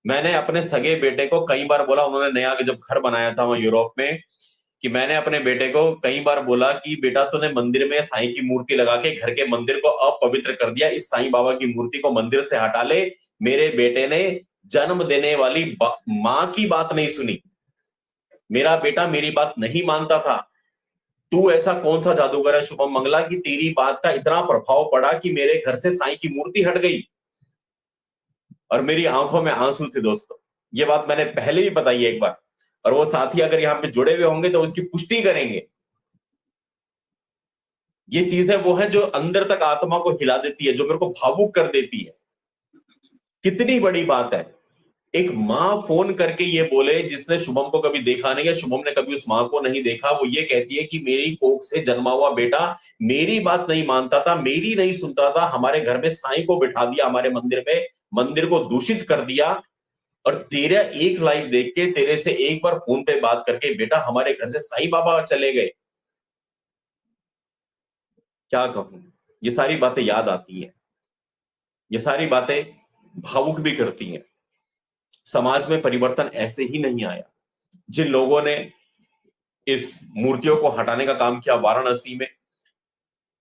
मैंने अपने सगे बेटे को कई बार बोला, उन्होंने नया जब घर बनाया था वहां यूरोप में, कि मैंने अपने बेटे को कई बार बोला कि बेटा तूने मंदिर में साईं की मूर्ति लगा के घर के मंदिर को अपवित्र कर दिया, इस साईं बाबा की मूर्ति को मंदिर से हटा ले। मेरे बेटे ने जन्म देने वाली मां की बात नहीं सुनी, मेरा बेटा मेरी बात नहीं मानता था। तू ऐसा कौन सा जादूगर है शुभम मंगला कि तेरी बात का इतना प्रभाव पड़ा कि मेरे घर से साईं की मूर्ति हट गई? और मेरी आंखों में आंसू थे दोस्तों। ये बात मैंने पहले भी बताई है एक बार, और वो साथी अगर यहाँ पे जुड़े हुए होंगे तो उसकी पुष्टि करेंगे। ये चीजें वो है जो अंदर तक आत्मा को हिला देती है, जो मेरे को भावुक कर देती है। कितनी बड़ी बात है, एक माँ फोन करके ये बोले, जिसने शुभम को कभी देखा नहीं है, शुभम ने कभी उस माँ को नहीं देखा, वो ये कहती है कि मेरी कोख से जन्मा हुआ बेटा मेरी बात नहीं मानता था, मेरी नहीं सुनता था, हमारे घर में साईं को बिठा दिया, हमारे मंदिर में, मंदिर को दूषित कर दिया, और तेरा एक लाइव देख के, तेरे से एक बार फोन पे बात करके बेटा हमारे घर से साईं बाबा चले गए। क्या कहूं, ये सारी बातें याद आती हैं, ये सारी बातें भावुक भी करती हैं। समाज में परिवर्तन ऐसे ही नहीं आया। जिन लोगों ने इस मूर्तियों को हटाने का काम किया वाराणसी में,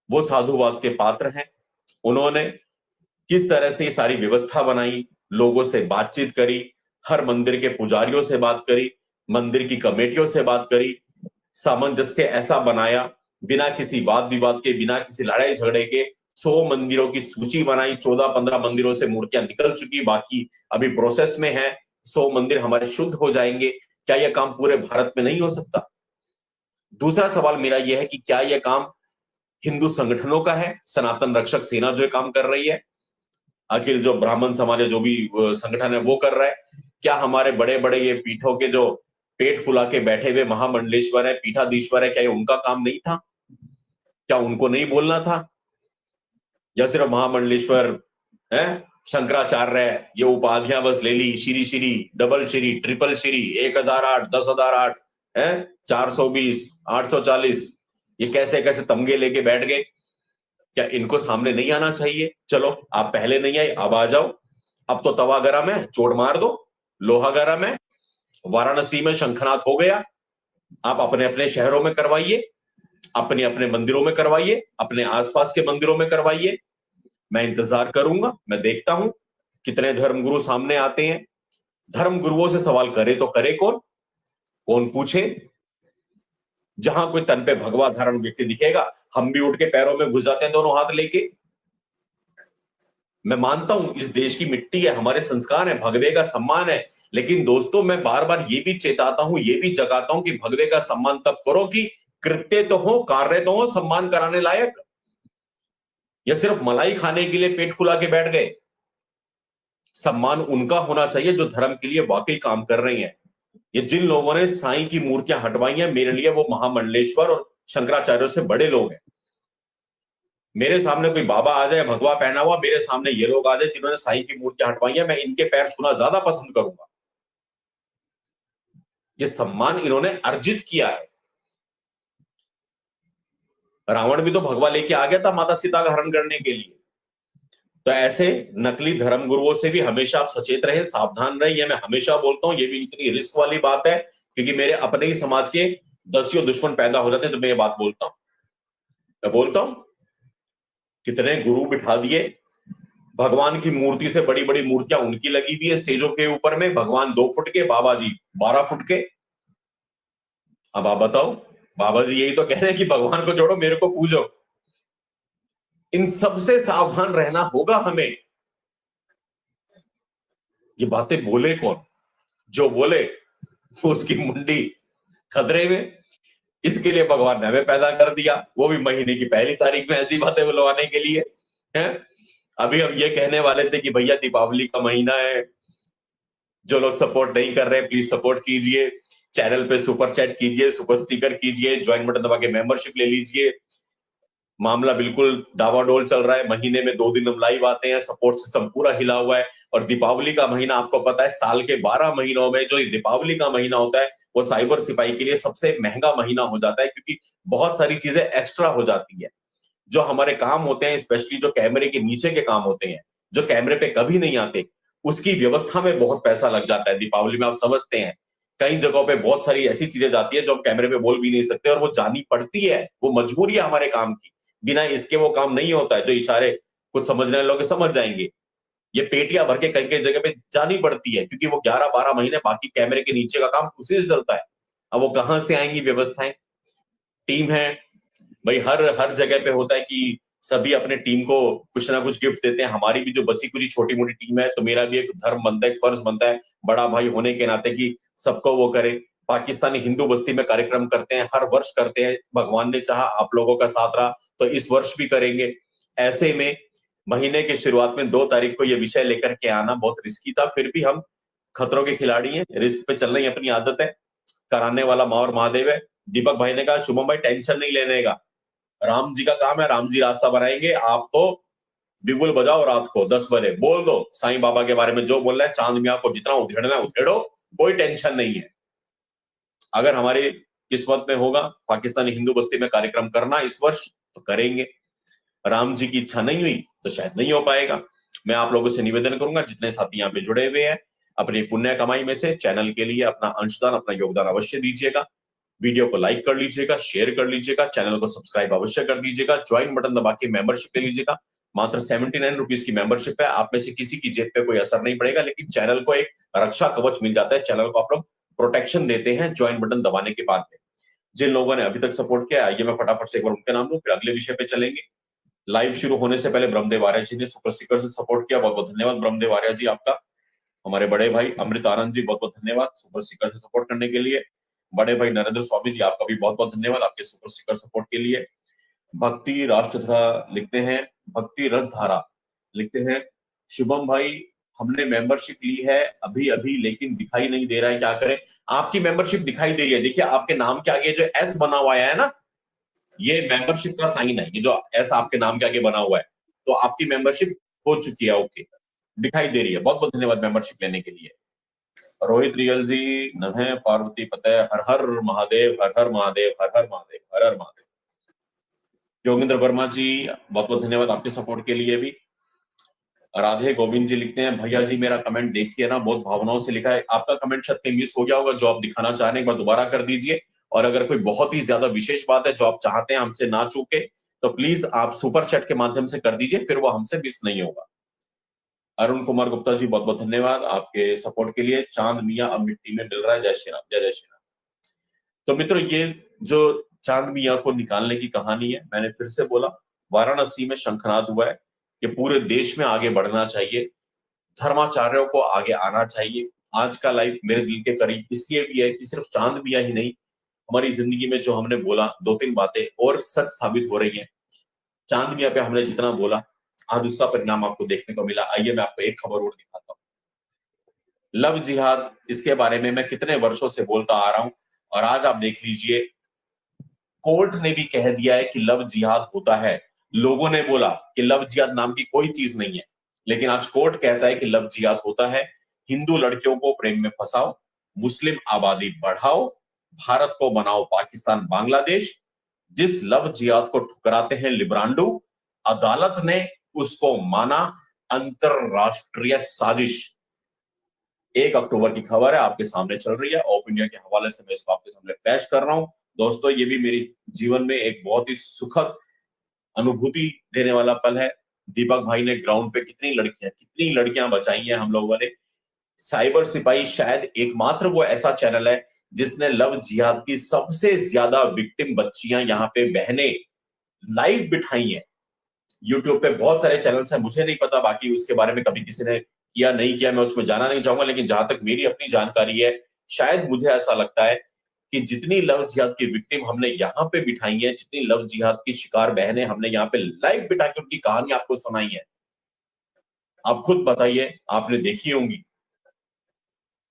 वो साधुवाद के पात्र हैं। उन्होंने किस तरह से ये सारी व्यवस्था बनाई, लोगों से बातचीत करी, हर मंदिर के पुजारियों से बात करी, मंदिर की कमेटियों से बात करी, सामंजस्य ऐसा बनाया, बिना किसी वाद विवाद के, बिना किसी लड़ाई झगड़े के 100 मंदिरों की सूची बनाई। 14-15 मंदिरों से मूर्तियां निकल चुकी, बाकी अभी प्रोसेस में है। 100 मंदिर हमारे शुद्ध हो जाएंगे। क्या यह काम पूरे भारत में नहीं हो सकता? दूसरा सवाल मेरा यह है कि क्या यह काम हिंदू संगठनों का है? सनातन रक्षक सेना जो काम कर रही है, अखिल जो ब्राह्मण समाज जो भी संगठन है वो कर रहा है? क्या हमारे बड़े बड़े ये पीठों के जो पेट फुला के बैठे हुए महामंडलेश्वर है, पीठाधीश्वर है, क्या ये उनका काम नहीं था? क्या उनको नहीं बोलना था? या सिर्फ महामंडलेश्वर है, शंकराचार्य है, ये उपाधियां बस ले ली, श्री श्री, डबल श्री, ट्रिपल श्री, 1008, 10,008 है, 420, 840, ये कैसे कैसे तमगे लेके बैठ गए? क्या इनको सामने नहीं आना चाहिए? चलो आप पहले नहीं आए, अब आ जाओ। अब तो तवा गरम है, चोट मार दो, लोहा गरम है। वाराणसी में शंखनाद हो गया, आप अपने अपने शहरों में करवाइए, अपने अपने मंदिरों में करवाइए, अपने आसपास के मंदिरों में करवाइए। मैं इंतजार करूंगा, मैं देखता हूं कितने धर्मगुरु सामने आते हैं। धर्मगुरुओं से सवाल करे तो करे कौन? कौन पूछे? जहां कोई तन पे भगवा धारण व्यक्ति दिखेगा, हम भी उठ के पैरों में घुस जाते हैं दोनों हाथ लेके। मैं मानता हूं इस देश की मिट्टी है, हमारे संस्कार है, भगवे का सम्मान है, लेकिन दोस्तों मैं बार बार ये भी चेताता हूं, ये भी जगाता हूं कि भगवे का सम्मान तब करो कि कृत्य तो हो, कार्य तो हो सम्मान कराने लायक। या सिर्फ मलाई खाने के लिए पेट फुला के बैठ गए? सम्मान उनका होना चाहिए जो धर्म के लिए वाकई काम कर रहे हैं। ये जिन लोगों ने साईं की मूर्तियां हटवाई हैं, मेरे लिए वो महामंडलेश्वर और शंकराचार्य से बड़े लोग हैं। मेरे सामने कोई बाबा आ जाए भगवा पहना हुआ, मेरे सामने ये लोग आ जाए जिन्होंने साईं की मूर्तियां हटवाई है, मैं इनके पैर छूना ज्यादा पसंद करूंगा। ये सम्मान इन्होंने अर्जित किया है। रावण भी तो भगवा लेके आ गया था माता सीता का हरण करने के लिए। तो ऐसे नकली धर्मगुरुओं से भी हमेशा आप सचेत रहे, सावधान रहे। ये मैं हमेशा बोलता हूं, ये भी इतनी रिस्क वाली बात है क्योंकि मेरे अपने ही समाज के दसियों दुश्मन पैदा हो जाते हैं, तो मैं ये बात बोलता हूं। मैं बोलता हूं कितने गुरु बिठा दिए, भगवान की मूर्ति से बड़ी बड़ी मूर्तियां उनकी लगी हुई है स्टेजों के ऊपर में, भगवान 2 फुट के, बाबा जी 12 फुट के। अब आप बताओ, बाबा जी यही तो कह रहे हैं कि भगवान को जोड़ो, मेरे को पूजो। इन सबसे सावधान रहना होगा हमें। ये बातें बोले कौन? जो बोले उसकी मुंडी खतरे में। इसके लिए भगवान ने हमें पैदा कर दिया, वो भी महीने की पहली तारीख में ऐसी बातें बुलवाने के लिए है। अभी हम ये कहने वाले थे कि भैया दीपावली का महीना है, जो लोग सपोर्ट नहीं कर रहे प्लीज सपोर्ट कीजिए, चैनल पे सुपर चैट कीजिए, सुपर स्टिकर कीजिए, ज्वाइन बटन दबा के मेंबरशिप ले लीजिए। मामला बिल्कुल डावाडोल चल रहा है, महीने में 2 दिन हम लाइव आते हैं, सपोर्ट सिस्टम पूरा हिला हुआ है। और दीपावली का महीना आपको पता है साल के 12 महीनों में जो दीपावली का महीना होता है वो साइबर सिपाही के लिए सबसे महंगा महीना हो जाता है, क्योंकि बहुत सारी चीजें एक्स्ट्रा हो जाती है। जो हमारे काम होते हैं, स्पेशली जो कैमरे के नीचे के काम होते हैं, जो कैमरे पे कभी नहीं आते, उसकी व्यवस्था में बहुत पैसा लग जाता है दीपावली में। आप समझते हैं कई जगहों पे बहुत सारी ऐसी चीजें जाती है जो हम कैमरे पे बोल भी नहीं सकते, और वो जानी पड़ती है, वो मजबूरी है हमारे काम की, बिना इसके वो काम नहीं होता है। जो इशारे कुछ समझने वाले लोग समझ जाएंगे, ये पेटियां भर के कई कई जगह पे जानी पड़ती है, क्योंकि वो 11-12 महीने बाकी कैमरे के नीचे का काम उसी से चलता है। अब वो कहां से आएंगी व्यवस्थाएं? टीम है भाई, हर जगह पे होता है कि सभी अपने टीम को कुछ ना कुछ गिफ्ट देते हैं। हमारी भी जो बची कुछ छोटी मोटी टीम है, तो मेरा भी एक धर्म बनता है, एक फर्ज बनता है बड़ा भाई होने के नाते कि सबको वो करे। पाकिस्तानी हिंदू बस्ती में कार्यक्रम करते हैं, हर वर्ष करते हैं, भगवान ने चाहा आप लोगों का साथ रहा तो इस वर्ष भी करेंगे। ऐसे में महीने की शुरुआत में 2 तारीख को ये विषय लेकर के आना बहुत रिस्की था, फिर भी हम खतरों के खिलाड़ी हैं, रिस्क पे चलना ही अपनी आदत है, कराने वाला माँ और महादेव है। दीपक भाई ने कहा शुभम भाई टेंशन नहीं लेने का, राम जी का काम है, राम जी रास्ता बनाएंगे, आप तो बिगुल बजाओ रात को 10 बजे, बोल दो साईं बाबा के बारे में जो बोल रहे हैं, चांद मियां को जितना उधेड़ना है उधेड़ो, कोई टेंशन नहीं है। अगर हमारी किस्मत में होगा पाकिस्तानी हिंदू बस्ती में कार्यक्रम करना इस वर्ष तो करेंगे, राम जी की इच्छा नहीं हुई तो शायद नहीं हो पाएगा। मैं आप लोगों से निवेदन करूंगा, जितने साथी यहाँ पे जुड़े हुए हैं, अपनी पुण्य कमाई में से चैनल के लिए अपना अंशदान, अपना योगदान अवश्य दीजिएगा। वीडियो को लाइक कर लीजिएगा, शेयर कर लीजिएगा, चैनल को सब्सक्राइब अवश्य कर दीजिएगा, ज्वाइन बटन दबा के मेंबरशिप ले लीजिएगा। मात्र 79 रुपीज की मेंबरशिप है, आप में से किसी की जेब पे कोई असर नहीं पड़ेगा, लेकिन चैनल को एक रक्षा कवच मिल जाता है, चैनल को आप लोग प्रोटेक्शन देते हैं ज्वाइन बटन दबाने के बाद में। जिन लोगों ने अभी तक सपोर्ट किया, आइए मैं फटाफट से एक बार उनके नाम लूं, फिर अगले विषय पे चलेंगे। लाइव शुरू होने से पहले ब्रह्मदेव आर्या जी ने सुपर स्टिकर से सपोर्ट किया, बहुत बहुत धन्यवाद ब्रह्मदेव आर्या जी आपका। हमारे बड़े भाई अमृत आनंद जी, बहुत बहुत धन्यवाद सुपर स्टिकर से सपोर्ट करने के लिए। बड़े भाई नरेंद्र स्वामी जी, आपका भी बहुत बहुत धन्यवाद आपके सुपर स्टिकर सपोर्ट के लिए। भक्ति राष्ट्रधारा लिखते हैं, भक्ति रसधारा लिखते हैं, शुभम भाई हमने मेंबरशिप ली है अभी अभी, लेकिन दिखाई नहीं दे रहा है, क्या करें? आपकी मेंबरशिप दिखाई दे रही है, देखिए आपके नाम के आगे जो एस बना हुआ है ना, ये मेंबरशिप का साइन है, ये जो एस आपके नाम के आगे बना हुआ है, तो आपकी मेंबरशिप हो चुकी है, ओके दिखाई दे रही है। बहुत बहुत धन्यवाद मेंबरशिप लेने के लिए। रोहित रियल जी, नमः पार्वती पतय, हर हर महादेव, हर हर महादेव, हर हर महादेव, हर हर महादेव। योगेंद्र वर्मा जी, बहुत बहुत धन्यवाद आपके सपोर्ट के लिए भी। राधे गोविंद जी लिखते हैं, भैया जी मेरा कमेंट देखिए ना, बहुत भावनाओं से लिखा है। आपका कमेंट शायद कहीं मिस हो गया होगा, जो आप दिखाना चाह रहे हैं एक बार दोबारा कर दीजिए। और अगर कोई बहुत ही ज्यादा विशेष बात है जो आप चाहते हैं हमसे ना चूके, तो प्लीज आप सुपर चैट के माध्यम से कर दीजिए, फिर वो हमसे मिस नहीं होगा। अरुण कुमार गुप्ता जी, बहुत बहुत धन्यवाद आपके सपोर्ट के लिए। चांद मियां अब मिट्टी में मिल रहा है, जय श्री राम, जय जय श्री राम। तो मित्रों, ये जो चांद मियां को निकालने की कहानी है, मैंने फिर से बोला, वाराणसी में शंखनाद हुआ है कि पूरे देश में आगे बढ़ना चाहिए, धर्माचार्यों को आगे आना चाहिए। आज का लाइव मेरे दिल के करीब इसलिए भी है कि सिर्फ चांद मियां ही नहीं, हमारी जिंदगी में जो हमने बोला 2-3 बातें और सच साबित हो रही हैं। चांद मियां पे हमने जितना बोला, आज उसका परिणाम आपको देखने को मिला। आइए मैं आपको एक खबर और दिखाता हूं। लव जिहाद, इसके बारे में मैं कितने वर्षों से बोलता आ रहा हूं, और आज आप देख लीजिए, कोर्ट ने भी कह दिया है कि लव जिहाद होता है। लोगों ने बोला कि लव जिहाद नाम की कोई चीज नहीं है, लेकिन आज कोर्ट कहता है कि लव जिहाद होता है। हिंदू लड़कियों को प्रेम में फंसाओ, मुस्लिम आबादी बढ़ाओ, भारत को बनाओ पाकिस्तान बांग्लादेश। जिस लव जिहाद को ठुकराते हैं लिब्रांडो, अदालत ने उसको माना अंतरराष्ट्रीय साजिश। 1 अक्टूबर की खबर है, आपके सामने चल रही है, ऑफ इंडिया के हवाले से मैं इसको आपके सामने पेश कर रहा हूं। दोस्तों, ये भी मेरे जीवन में एक बहुत ही सुखद अनुभूति देने वाला पल है। दीपक भाई ने ग्राउंड पे कितनी लड़कियां बचाई हैं हम लोगों ने। साइबर सिपाही शायद एकमात्र वो ऐसा चैनल है जिसने लव जिहाद की सबसे ज्यादा विक्टिम बच्चियां यहाँ पे बहनें लाइव बिठाई हैं। यूट्यूब पे बहुत सारे चैनल्स हैं, मुझे नहीं पता बाकी उसके बारे में कभी किसी ने किया नहीं किया, मैं उसमें जाना नहीं चाहूंगा, लेकिन जहां तक मेरी अपनी जानकारी है, शायद मुझे ऐसा लगता है कि जितनी लव जिहाद की विक्टिम हमने यहाँ पे बिठाई है, जितनी लव जिहाद की शिकार बहनें हमने यहाँ पे लाइव बिठा के उनकी कहानी आपको सुनाई है, आप खुद बताइए, आपने देखी होंगी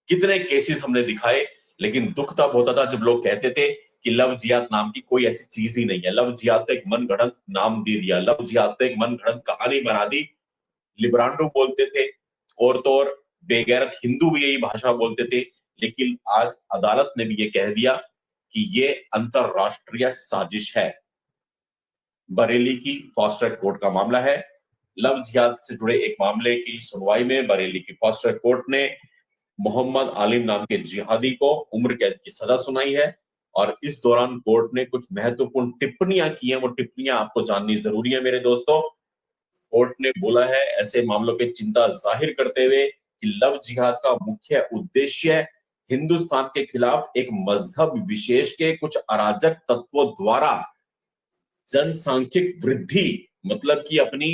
कितने केसेस हमने दिखाए। लेकिन दुख तब होता था जब लोग कहते थे कि लव जिहाद नाम की कोई ऐसी चीज ही नहीं है, लव जिहाद तो एक मन गढ़ंत नाम दे दिया, लव जिहाद तो एक मन गढ़ंत कहानी बना दी। लिब्रांडो बोलते थे और तो और बेगैरत हिंदू भी यही भाषा बोलते थे, लेकिन आज अदालत ने भी ये कह दिया कि ये अंतरराष्ट्रीय साजिश है। बरेली की फास्ट ट्रैक कोर्ट का मामला है। लव जिहाद से जुड़े एक मामले की सुनवाई में बरेली की फास्ट ट्रैक कोर्ट ने मोहम्मद आलिम नाम के जिहादी को उम्र कैद की सजा सुनाई है और इस दौरान कोर्ट ने कुछ महत्वपूर्ण टिप्पणियां की हैं। वो टिप्पणियां आपको जाननी जरूरी है मेरे दोस्तों। कोर्ट ने बोला है ऐसे मामलों पे चिंता जाहिर करते हुए कि लव जिहाद का मुख्य उद्देश्य हिंदुस्तान के खिलाफ एक मजहब विशेष के कुछ अराजक तत्वों द्वारा जनसांख्यिक वृद्धि, मतलब कि अपनी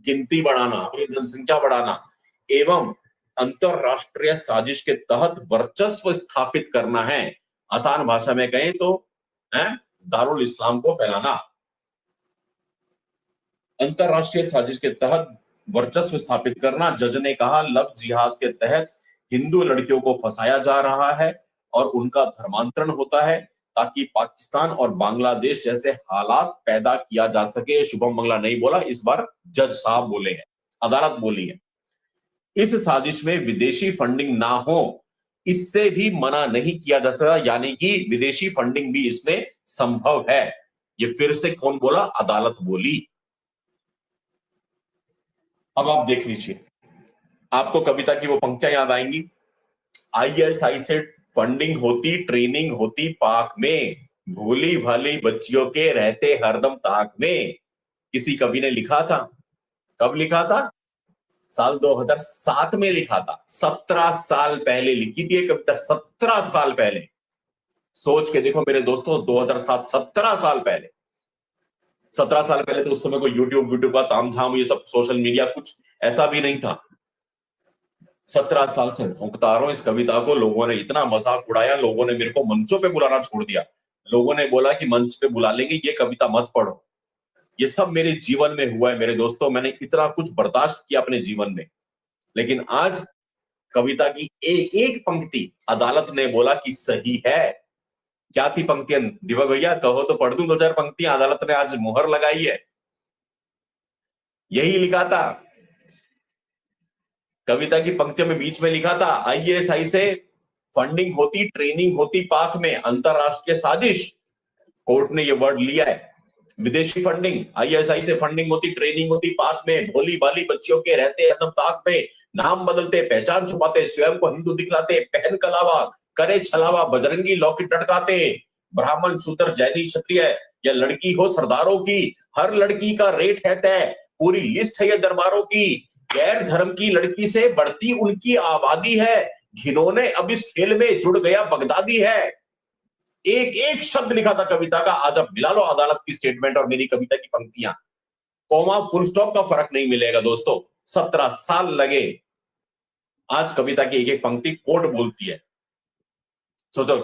गिनती बढ़ाना, अपनी जनसंख्या बढ़ाना एवं अंतरराष्ट्रीय साजिश के तहत वर्चस्व स्थापित करना है। आसान भाषा में कहें तो दारुल इस्लाम को फैलाना। अंतरराष्ट्रीय साजिश के तहत वर्चस्व स्थापित करना। जज ने कहा लव जिहाद के तहत हिंदू लड़कियों को फंसाया जा रहा है और उनका धर्मांतरण होता है ताकि पाकिस्तान और बांग्लादेश जैसे हालात पैदा किया जा सके। शुभम मंगला नहीं बोला, इस बार जज साहब बोले हैं, अदालत बोली है। इस साजिश में विदेशी फंडिंग ना हो इससे भी मना नहीं किया जा सकता, यानी कि विदेशी फंडिंग भी इसमें संभव है। ये फिर से कौन बोला? अदालत बोली। अब आप देख लीजिए, आपको कविता की वो पंक्तियां याद आएंगी। आईएसआई से फंडिंग होती, ट्रेनिंग होती पाक में, भोली भाली बच्चियों के रहते हरदम ताक में। किसी कवि ने लिखा था, कब लिखा था? साल 2007 में लिखा था। 17 साल पहले लिखी थी कविता, 17 साल पहले। सोच के देखो मेरे दोस्तों, 2007, 17 साल पहले। 17 साल पहले तो उस समय कोई यूट्यूब का तामझाम, ये सब सोशल मीडिया कुछ ऐसा भी नहीं था। 17 साल से भोंकता आ रहा हूं इस कविता को। लोगों ने इतना मजाक उड़ाया, लोगों ने मेरे को मंचों पे बुलाना छोड़ दिया। लोगों ने बोला कि मंच पे बुला लेंगे, ये कविता मत पढ़ो। ये सब मेरे जीवन में हुआ है मेरे दोस्तों। मैंने इतना कुछ बर्दाश्त किया अपने जीवन में, लेकिन आज कविता की एक एक पंक्ति अदालत ने बोला कि सही है। क्या थी पंक्तियां दीपक भैया? कहो तो पढ़ दूं 2-4 पंक्तियां। अदालत ने आज मुहर लगाई है। यही लिखा था कविता की पंक्तियों में, बीच में लिखा था आईएसआई से फंडिंग होती, ट्रेनिंग होती पाक में, अंतरराष्ट्रीय साजिश। कोर्ट ने यह वर्ड लिया है, विदेशी फंडिंग। आईएसआई से फंडिंग होती, ट्रेनिंग होती पाक में, भोली भाली बच्चियों के रहते एकदम ताक में, नाम बदलते, पहचान छुपाते, स्वयं को हिंदू दिखलाते, पहन कलावा, करे छलावा, बजरंगी लॉकेट लटकाते, ब्राह्मण शूद्र जैनी क्षत्रिय या लड़की हो सरदारों की, हर लड़की का रेट है तय, पूरी लिस्ट है ये दरबारों की, गैर धर्म की लड़की से बढ़ती उनकी आबादी है, घिनौने अब इस खेल में जुड़ गया बगदादी है। एक एक शब्द लिखा था कविता का। आज अब मिला लो अदालत की स्टेटमेंट और मेरी कविता की पंक्तियां, कॉमा फुल स्टॉप का फर्क नहीं मिलेगा दोस्तों। 17 साल लगे। आज कविता की एक एक पंक्ति कोर्ट बोलती है। सोचो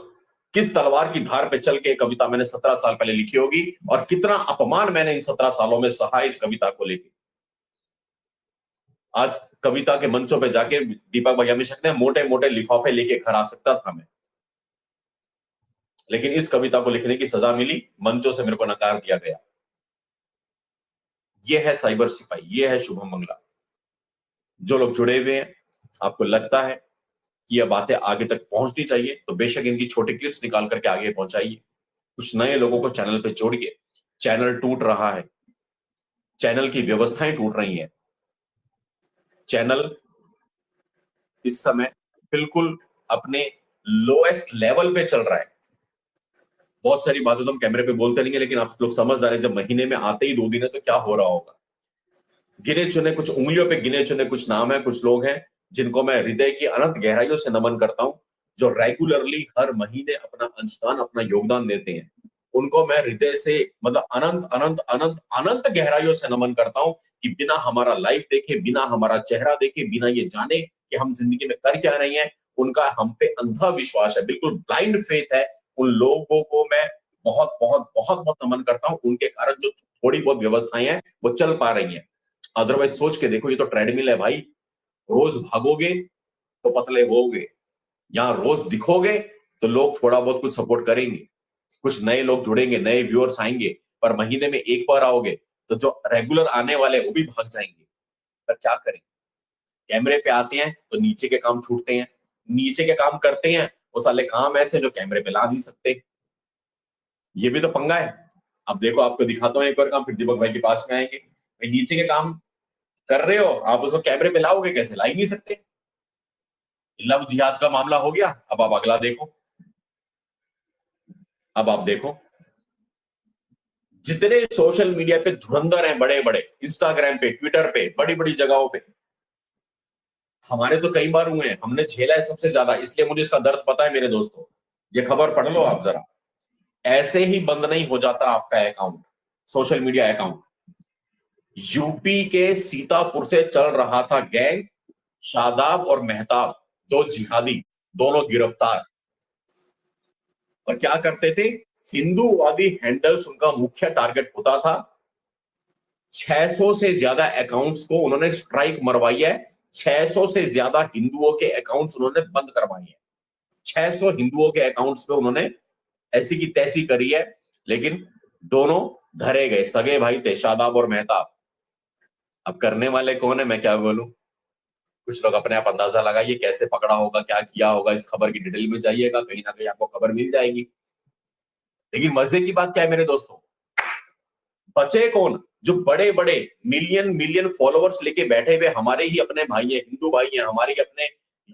किस तलवार की धार पे चल के कविता मैंने 17 साल पहले लिखी होगी और कितना अपमान मैंने इन 17 सालों में सहा इस कविता को लेकर। आज कविता के मंचों पे जाके दीपक भैया में सकते हैं मोटे मोटे लिफाफे लेके घर आ सकता था मैं, लेकिन इस कविता को लिखने की सजा मिली, मंचों से मेरे को नकार दिया गया। यह है साइबर सिपाही, यह है शुभम मंगला। जो लोग जुड़े हुए हैं, आपको लगता है कि यह बातें आगे तक पहुंचनी चाहिए तो बेशक इनकी छोटी क्लिप्स निकाल करके आगे पहुंचाइए। कुछ नए लोगों को चैनल पे जोड़िए। चैनल टूट रहा है, चैनल की व्यवस्थाएं टूट रही हैं। चैनल इस समय बिल्कुल अपने लोएस्ट लेवल पे चल रहा है। बहुत सारी बातें तो हम कैमरे पे बोलते नहीं है, लेकिन आप लोग समझदार हैं, जब महीने में आते ही 2 दिन है तो क्या हो रहा होगा। गिने चुने कुछ उंगलियों पे गिने चुने कुछ नाम है, कुछ लोग हैं जिनको मैं हृदय की अनंत गहराइयों से नमन करता हूं, जो रेगुलरली हर महीने अपना अंशदान, अपना योगदान देते हैं। उनको मैं हृदय से मतलब अनंत अनंत अनंत अनंत गहराइयों से नमन करता हूं कि बिना हमारा लाइव देखे, बिना हमारा चेहरा देखे, बिना ये जाने कि हम जिंदगी में कर क्या रहे हैं, उनका हम पे अंधा विश्वास है, बिल्कुल ब्लाइंड फेथ है, उन लोगों को मैं बहुत बहुत बहुत बहुत नमन करता हूं। उनके कारण जो थोड़ी बहुत व्यवस्थाएं हैं वो चल पा रही हैं। अदरवाइज सोच के देखो, ये तो ट्रेडमिल है भाई, रोज भागोगे तो पतले होगे, यहां रोज दिखोगे तो लोग थोड़ा बहुत कुछ सपोर्ट करेंगे, कुछ नए लोग जुड़ेंगे, नए व्यूअर्स आएंगे, पर महीने में एक बार आओगे तो जो रेगुलर आने वाले वो भी भाग जाएंगे। पर क्या करें, कैमरे पे आते हैं तो नीचे के काम छूटते हैं, नीचे के काम करते हैं वो साले काम ऐसे जो कैमरे पे ला नहीं सकते। ये भी तो पंगा है। अब देखो, आपको दिखाता हूं एक और काम, फिर दीपक भाई के पास में आएंगे। भाई नीचे के काम कर रहे हो, आप उसको कैमरे पे लाओगे कैसे? ला ही नहीं सकते। लव जिहाद का मामला हो गया, अब आप अगला देखो। अब आप देखो, जितने सोशल मीडिया पे धुरंधर हैं बड़े बड़े, इंस्टाग्राम पे, ट्विटर पे, बड़ी बड़ी जगहों पे, हमारे तो कई बार हुए हैं, हमने झेला है सबसे ज्यादा, इसलिए मुझे इसका दर्द पता है मेरे दोस्तों। ये खबर पढ़ लो आप जरा। ऐसे ही बंद नहीं हो जाता आपका account, social media account. UP के सीतापुर से चल रहा था गैंग, शादाब और मेहताब, दो जिहादी, दोनों गिरफ्तार। और क्या करते थे? हिंदूवादी हैंडल्स उनका मुख्य टारगेट होता था। 600 से ज्यादा अकाउंट्स को उन्होंने स्ट्राइक मरवाई है, 600 से ज्यादा हिंदुओं के अकाउंट्स उन्होंने बंद करवाई है। 600 हिंदुओं के अकाउंट्स पे उन्होंने ऐसी की तैसी करी है, लेकिन दोनों धरे गए, सगे भाई थे, शादाब और मेहताब। अब करने वाले कौन है मैं क्या बोलूं, कुछ लोग अपने आप अंदाजा लगाइए कैसे पकड़ा होगा, क्या किया होगा। इस खबर की डिटेल में जाइएगा, कहीं ना कहीं आपको खबर मिल जाएगी। लेकिन मजे की बात क्या है मेरे दोस्तों, बचे कौन? जो बड़े बड़े मिलियन मिलियन फॉलोअर्स लेके बैठे हुए हमारे ही अपने भाई हैं, हिंदू भाई हैं, हमारे ही अपने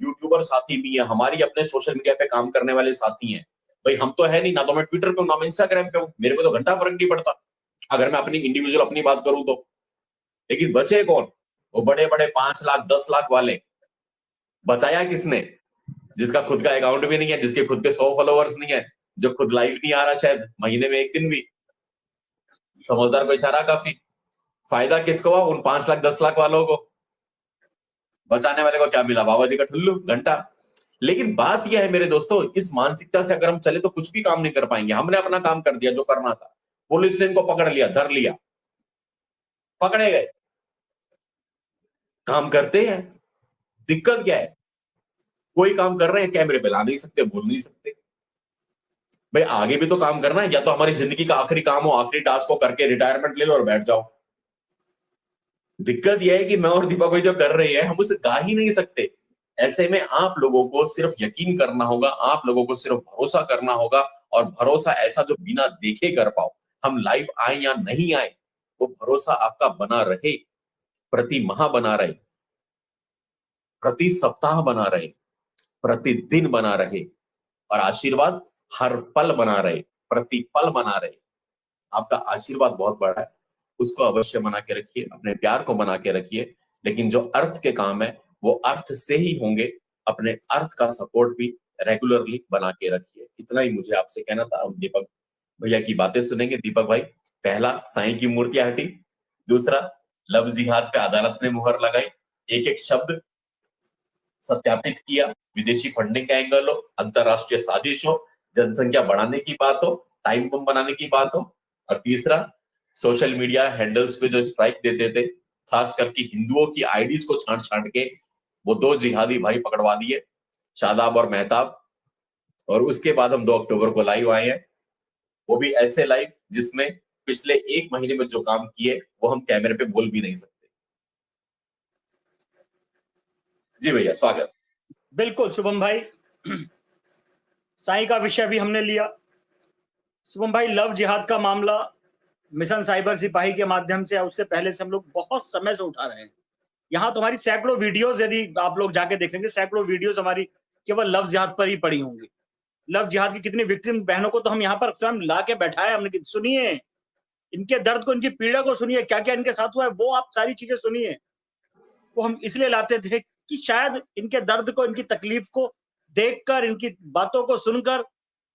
यूट्यूबर साथी भी हैं, हमारी अपने सोशल मीडिया पे काम करने वाले साथी हैं। भाई हम तो है नहीं, ना तो मैं ट्विटर पे हूं, ना मैं इंस्टाग्राम पे हूं, मेरे को तो घंटा फर्क नहीं पड़ता अगर मैं अपनी इंडिविजुअल अपनी बात करूं तो। लेकिन बचे कौन? वो बड़े बड़े 5 लाख 10 लाख वाले। बचाया किसने? जिसका खुद का अकाउंट भी नहीं है, जिसके खुद के 100 फॉलोअर्स नहीं है, जो खुद लाइव नहीं आ रहा शायद महीने में एक दिन भी। समझदार को इशारा काफी। फायदा किसको हुआ? उन 5 लाख 10 लाख वालों को। बचाने वाले को क्या मिला? बाबा जी का ठुल्लू, घंटा। लेकिन बात यह है मेरे दोस्तों, इस मानसिकता से अगर हम चले तो कुछ भी काम नहीं कर पाएंगे। हमने अपना काम कर दिया जो करना था, पुलिस ने इनको पकड़ लिया, धर लिया, पकड़े गए, काम करते हैं। दिक्कत क्या है? कोई काम कर रहे हैं, कैमरे पे ला नहीं सकते, बोल नहीं सकते। भाई आगे भी तो काम करना है, या तो हमारी जिंदगी का आखिरी काम हो, आखिरी टास्क को करके रिटायरमेंट ले लो और बैठ जाओ। दिक्कत यह है कि मैं और दीपक भाई जो कर रहे हैं हम उसे गा ही नहीं सकते। ऐसे में आप लोगों को सिर्फ यकीन करना होगा, आप लोगों को सिर्फ भरोसा करना होगा, और भरोसा ऐसा जो बिना देखे कर पाओ। हम लाइव आए या नहीं आए, वो भरोसा आपका बना रहे, प्रति माह बना रहे, प्रति सप्ताह बना रहे, प्रतिदिन बना रहे, और आशीर्वाद हर पल बना रहे, प्रति पल बना रहे। आपका आशीर्वाद बहुत बड़ा है, उसको अवश्य बना के रखिए, अपने प्यार को बना के रखिए। लेकिन जो अर्थ के काम है वो अर्थ से ही होंगे, अपने अर्थ का सपोर्ट भी रेगुलरली बना के रखिए। इतना ही मुझे आपसे कहना था। अब दीपक भैया की बातें सुनेंगे। दीपक भाई, पहला साईं की मूर्तियां हटी, दूसरा लव जिहाद पे अदालत ने मुहर लगाई, एक एक शब्द सत्यापित किया, विदेशी फंडिंग का एंगल हो, अंतरराष्ट्रीय साजिश हो, जनसंख्या बढ़ाने की बात हो, टाइम बम बनाने की बात हो, और तीसरा सोशल मीडिया हैंडल्स पे जो स्ट्राइक देते थे, खास करके हिंदुओं की आईडीज को छांट छांट के वो 2 जिहादी भाई पकड़वा दिए, शादाब और मेहताब। और उसके बाद हम 2 अक्टूबर को लाइव आए हैं, वो भी ऐसे लाइव जिसमें पिछले 1 महीने में जो काम किए वो हम कैमरे पे बोल भी नहीं सकते। जी भैया, स्वागत। बिल्कुल शुभम भाई, साईं का विषय भी हमने लिया। शुभम भाई, लव जिहाद का मामला मिशन साइबर सिपाही के माध्यम से, उससे पहले से हम लोग बहुत समय से उठा रहे हैं। यहाँ तो हमारी सैकड़ों वीडियोस, यदि आप लोग जाके देखेंगे, सैकड़ों वीडियोस हमारी केवल लव जिहाद पर ही पड़ी होंगी। लव जिहाद की कितनी विक्टिम बहनों को तो हम यहाँ पर स्वयं ला के बैठाए हमने, सुनिए इनके दर्द को, इनकी पीड़ा को सुनिए, क्या क्या इनके साथ हुआ है, वो आप सारी चीजें सुनिए। वो हम इसलिए लाते थे कि शायद इनके दर्द को, इनकी तकलीफ को देखकर, इनकी बातों को सुनकर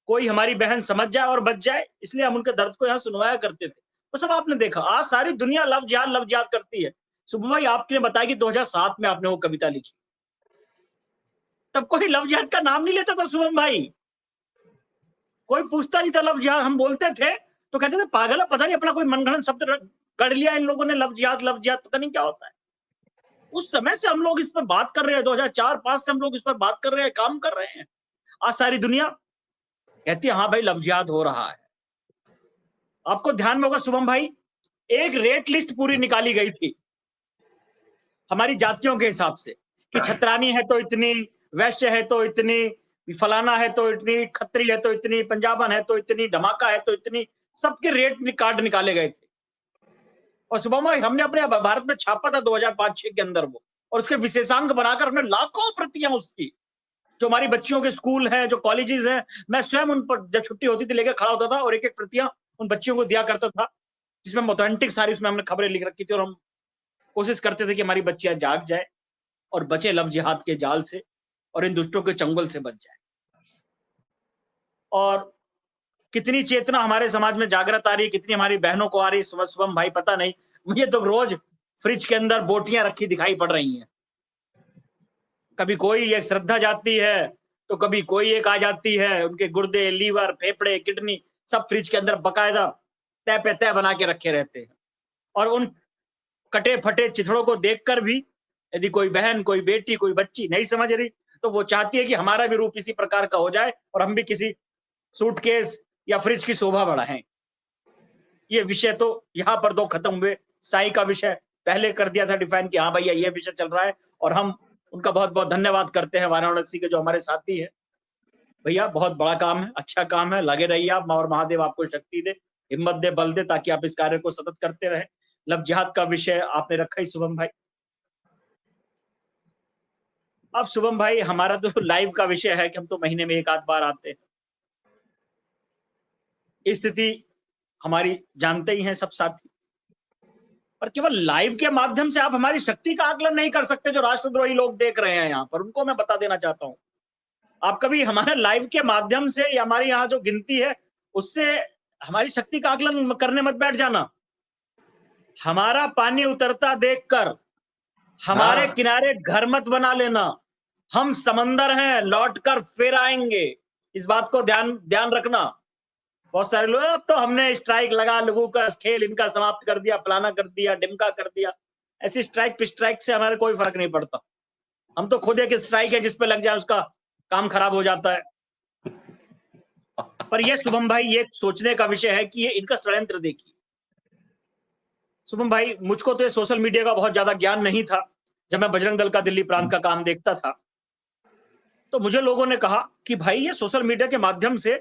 कोई हमारी बहन समझ जाए और बच जाए, इसलिए हम उनके दर्द को यहाँ सुनवाया करते थे। वो सब आपने देखा। आज सारी दुनिया लव जिहाद करती है। सुबह भाई आपने बताया कि 2007 में आपने वो कविता लिखी, तब कोई लव जिहाद का नाम नहीं लेता था शुभम भाई, कोई पूछता नहीं था लव जिहाद। हम बोलते थे तो कहते थे पागल है, पता नहीं अपना कोई मनगढ़ंत शब्द गढ़ लिया इन लोगों ने, लव जिहाद पता नहीं क्या होता है। उस समय से हम लोग इस पर बात कर रहे हैं, 2004-5 से हम लोग इस पर बात कर रहे हैं, काम कर रहे हैं। आज सारी दुनिया कहती है हाँ भाई लव जिहाद हो रहा है। आपको ध्यान में होगा शुभम भाई, एक रेट लिस्ट पूरी निकाली गई थी हमारी जातियों के हिसाब से कि छतरानी है तो इतनी, वैश्य है तो इतनी, फलाना है तो इतनी, खत्री है तो इतनी, पंजाबन है तो इतनी, धमाका है तो इतनी, सबके रेट कार्ड निकाले गए थे। और शुभम भाई हमने अपने भारत में छापा था 2005-6 के अंदर वो, और उसके विशेषांक बनाकर हमने लाखों प्रतियां उसकी, जो हमारी बच्चियों के स्कूल हैं, जो कॉलेजेस हैं, मैं स्वयं उन पर जब छुट्टी होती थी लेकर खड़ा होता था और एक एक प्रतियां उन बच्चियों को दिया करता था, जिसमें ऑथेंटिक सारी उसमें हमने खबरें लिख रखी थी। और हम कोशिश करते थे कि हमारी बच्चियां जाग जाए और बचे लव जिहाद के जाल से और इन दुष्टों के चंगुल से बच जाए। और कितनी चेतना हमारे समाज में जागृत आ रही है, कितनी हमारी बहनों को आ रही है शुभम भाई पता नहीं। मुझे तो रोज फ्रिज के अंदर बोटियां रखी दिखाई पड़ रही हैं, कभी कोई एक श्रद्धा जाती है तो कभी कोई एक आ जाती है, उनके गुर्दे, लीवर, फेफड़े, किडनी सब फ्रिज के अंदर बकायदा तय पे तय बना के रखे रहते हैं। और उन कटे फटे चिथड़ों को देखकर भी यदि कोई बहन, कोई बेटी, कोई बच्ची नहीं समझ रही तो वो चाहती है कि हमारा भी रूप इसी प्रकार का हो जाए और हम भी किसी सूटकेस या फ्रिज की शोभा बढ़ाएं। ये विषय तो यहाँ पर 2 खत्म हुए। साई का विषय पहले कर दिया था डिफाइन कि हाँ भैया ये विषय चल रहा है, और हम उनका बहुत बहुत धन्यवाद करते हैं वाराणसी के जो हमारे साथी है। भैया बहुत बड़ा काम है, अच्छा काम है, लगे रहिए आप, और महादेव आपको शक्ति दे, हिम्मत दे, बल दे, ताकि आप इस कार्य को सतत करते रहें। लव जिहाद का विषय आपने रखा ही शुभम भाई। अब शुभम भाई हमारा तो लाइव का विषय है कि हम तो महीने में 1 आध बार आते हैं। स्थिति हमारी जानते ही हैं सब साथी, पर केवल लाइव के माध्यम से आप हमारी शक्ति का आकलन नहीं कर सकते। जो राष्ट्रद्रोही लोग देख रहे हैं यहाँ पर, उनको मैं बता देना चाहता हूँ, आप कभी हमारे लाइव के माध्यम से या हमारी यहाँ जो गिनती है उससे हमारी शक्ति का आकलन करने मत बैठ जाना। हमारा पानी उतरता देखकर हमारे किनारे घर मत बना लेना। हम समंदर हैं, लौटकर फिर आएंगे, इस बात को ध्यान रखना। बहुत सारे लोग अब तो हमने स्ट्राइक लगा, लोगों का खेल इनका समाप्त कर दिया, फलाना कर दिया, डिमका कर दिया। ऐसी स्ट्राइक पिस्ट्राइक से हमारे कोई फर्क नहीं पड़ता। हम तो खुद एक स्ट्राइक है जिस पे लग जाए उसका काम खराब हो जाता है। पर ये शुभम भाई ये सोचने का विषय है कि ये इनका षड्यंत्र देखिए। शुभम भाई मुझको तो ये सोशल मीडिया का बहुत ज्यादा ज्ञान नहीं था। जब मैं बजरंग दल का दिल्ली प्रांत का काम देखता था तो मुझे लोगों ने कहा कि भाई ये सोशल मीडिया के माध्यम से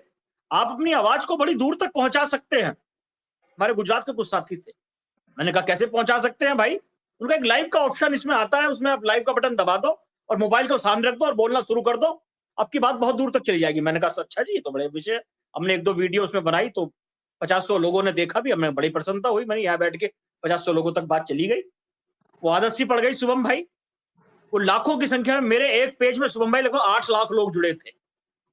आप अपनी आवाज को बड़ी दूर तक पहुंचा सकते हैं। हमारे गुजरात के कुछ साथी थे, मैंने कहा कैसे पहुंचा सकते हैं भाई? उनका एक लाइव का ऑप्शन इसमें आता है, उसमें आप लाइव का बटन दबा दो और मोबाइल को सामने रख दो और बोलना शुरू कर दो, आपकी बात बहुत दूर तक चली जाएगी। मैंने कहा अच्छा जी ये तो बड़े विषय। हमने 1-2 वीडियो उसमें बनाई तो 50-100 लोगों ने देखा भी, हमें बड़ी प्रसन्नता हुई। मैंने यहाँ बैठ के 50-100 लोगों तक बात चली गई, वो आदत सी पड़ गई शुभम भाई। वो लाखों की संख्या में, मेरे एक पेज में शुभम भाई लगभग 8 लाख लोग जुड़े थे,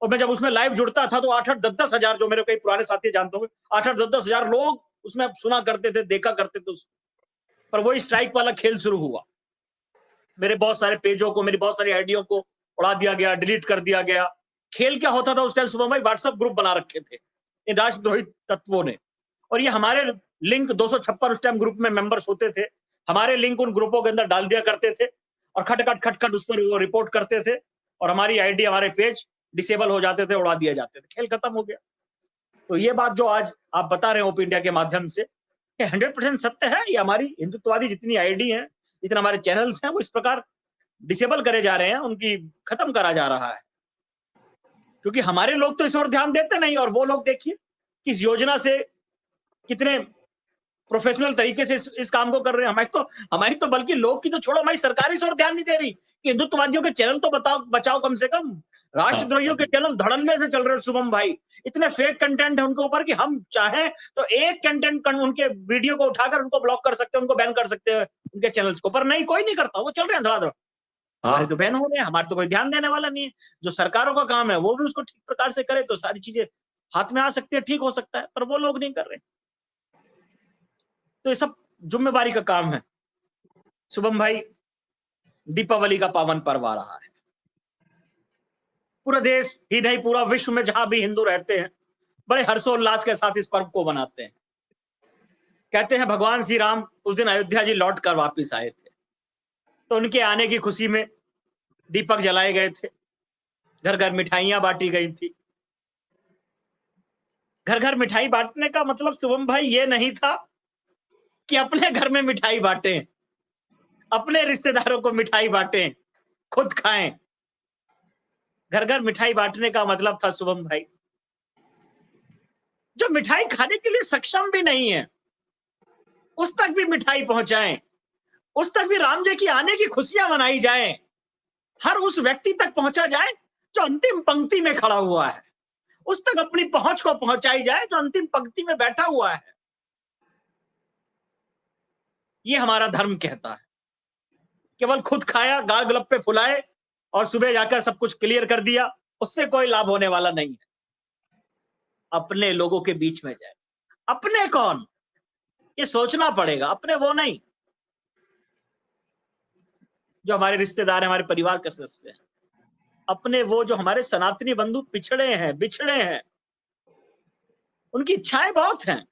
और मैं जब उसमें लाइव जुड़ता था तो 8-8, 10-10 हजार, जो मेरे कई पुराने साथी जानते होंगे, 8-8, 10-10 हजार लोग उसमें सुना करते थे, देखा करते थे। पर वही स्ट्राइक वाला खेल शुरू हुआ। मेरे बहुत सारे पेजों को, मेरी बहुत सारी आइडियो को उड़ा दिया गया, डिलीट कर दिया गया। खेल क्या होता था उस टाइम शुभम भाई? व्हाट्सएप ग्रुप बना रखे थे इन राष्ट्रद्रोही तत्वों ने, और ये हमारे लिंक 256 उस टाइम ग्रुप में मेंबर्स होते थे, हमारे लिंक उन ग्रुपों के अंदर डाल दिया करते थे और खटखट उस पर वो रिपोर्ट करते थे, और हमारी आईडी, हमारे पेज डिसेबल हो जाते थे, उड़ा दिए जाते थे। खेल खत्म हो गया। तो ये बात जो आज आप बता रहे हो ओपन इंडिया के माध्यम से, 100% सत्य है। ये हमारी हिंदुत्ववादी जितनी आईडी है, जितने हमारे चैनल्स हैं, वो इस प्रकार डिसेबल करे जा रहे हैं, उनकी खत्म करा जा रहा है, क्योंकि हमारे लोग तो इस ओर ध्यान देते नहीं। और वो लोग देखिए कि इस योजना से कितने प्रोफेशनल तरीके से इस काम को कर रहे हैं। हमारी तो बल्कि लोग की तो छोड़ो, हमारी सरकार इस ओर ध्यान नहीं दे रही कि हिंदुत्ववादियों के चैनल तो बचाओ कम से कम। राष्ट्रद्रोहियों के चैनल धड़ल्ले से चल रहे हैं शुभम भाई, इतने फेक कंटेंट है उनके ऊपर कि हम चाहें तो एक कंटेंट उनके वीडियो को उठाकर उनको ब्लॉक कर सकते हैं, उनको बैन कर सकते हैं उनके चैनल्स को, पर नहीं, कोई नहीं करता, वो चल रहे हैं धड़ाधड़। हमारे तो बैन हो रहे हैं, हमारे तो कोई ध्यान देने वाला नहीं है। जो सरकारों का काम है वो भी उसको ठीक प्रकार से करे तो सारी चीजें हाथ में आ सकती है, ठीक हो सकता है, पर वो लोग नहीं कर रहे। तो ये सब जिम्मेवारी का काम है शुभम भाई। दीपावली का पावन पर्व आ रहा है, पूरा देश ही नहीं, पूरा विश्व में जहां भी हिंदू रहते हैं, बड़े हर्षोल्लास के साथ इस पर्व को मनाते हैं। कहते हैं भगवान श्री राम उस दिन अयोध्या जी लौट कर वापिस आए थे, तो उनके आने की खुशी में दीपक जलाए गए थे, घर घर मिठाइयां बांटी गई थी। घर घर मिठाई बांटने का मतलब शुभम भाई ये नहीं था कि अपने घर में मिठाई बांटें, अपने रिश्तेदारों को मिठाई बांटें, खुद खाएं। घर घर मिठाई बांटने का मतलब था शुभम भाई, जो मिठाई खाने के लिए सक्षम भी नहीं है उस तक भी मिठाई पहुंचाएं, उस तक भी राम जी की आने की खुशियां मनाई जाएं, हर उस व्यक्ति तक पहुंचा जाए जो अंतिम पंक्ति में खड़ा हुआ है, उस तक अपनी पहुंच को पहुंचाई जाए जो अंतिम पंक्ति में बैठा हुआ है। ये हमारा धर्म कहता है। केवल खुद खाया, गाल गलप्पे फुलाए और सुबह जाकर सब कुछ क्लियर कर दिया, उससे कोई लाभ होने वाला नहीं है। अपने लोगों के बीच में जाए। अपने कौन, ये सोचना पड़ेगा। अपने वो नहीं जो हमारे रिश्तेदार हैं, हमारे परिवार के सदस्य हैं। अपने वो जो हमारे सनातनी बंधु पिछड़े हैं, बिछड़े हैं, उनकी इच्छाएं बहुत हैं,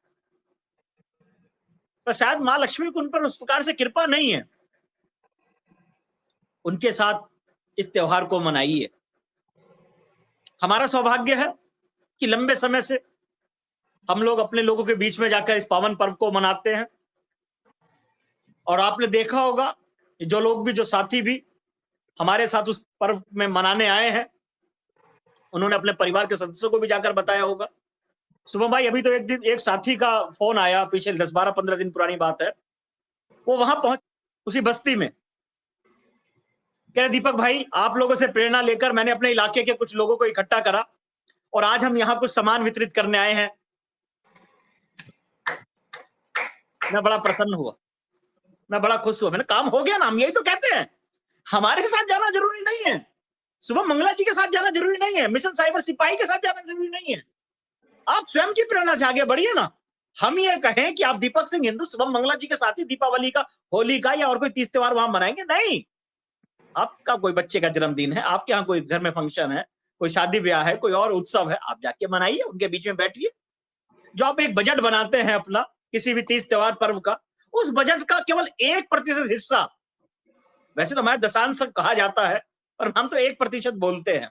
पर शायद मां लक्ष्मी को उन पर उस प्रकार से कृपा नहीं है। उनके साथ इस त्योहार को मनाइए। हमारा सौभाग्य है कि लंबे समय से हम लोग अपने लोगों के बीच में जाकर इस पावन पर्व को मनाते हैं। और आपने देखा होगा जो लोग भी, जो साथी भी हमारे साथ उस पर्व में मनाने आए हैं, उन्होंने अपने परिवार के सदस्यों को भी जाकर बताया होगा। शुभम भाई, अभी तो एक साथी का फोन आया, पीछे 10-12-15 दिन पुरानी बात है, वो वहां पहुंच उसी बस्ती में, कह रहे दीपक भाई आप लोगों से प्रेरणा लेकर मैंने अपने इलाके के कुछ लोगों को इकट्ठा करा और आज हम यहाँ कुछ सामान वितरित करने आए हैं। मैं बड़ा प्रसन्न हुआ, मैं बड़ा खुश हुआ। मैंने काम हो गया ना, हम यही तो कहते हैं। हमारे साथ जाना जरूरी नहीं है, शुभम मंगला जी के साथ जाना जरूरी नहीं है, मिशन साइबर सिपाही के साथ जाना जरूरी नहीं है। आप स्वयं की प्रेरणा से आगे बढ़िए ना। हम ये कहें कि आप दीपक सिंह हिंदू शुभम मंगला जी के साथ ही दीपावली का, होली का या और कोई तीज त्योहार वहां मनाएंगे, नहीं। आपका कोई बच्चे का जन्मदिन है, आपके यहाँ कोई घर में फंक्शन है, कोई शादी ब्याह है, कोई और उत्सव है, आप जाके मनाइए, उनके बीच में बैठिए। जो आप एक बजट बनाते हैं अपना किसी भी तीज त्योहार पर्व का, उस बजट का केवल 1% हिस्सा, वैसे तो हमारे दशांश कहा जाता है पर हम तो 1% बोलते हैं,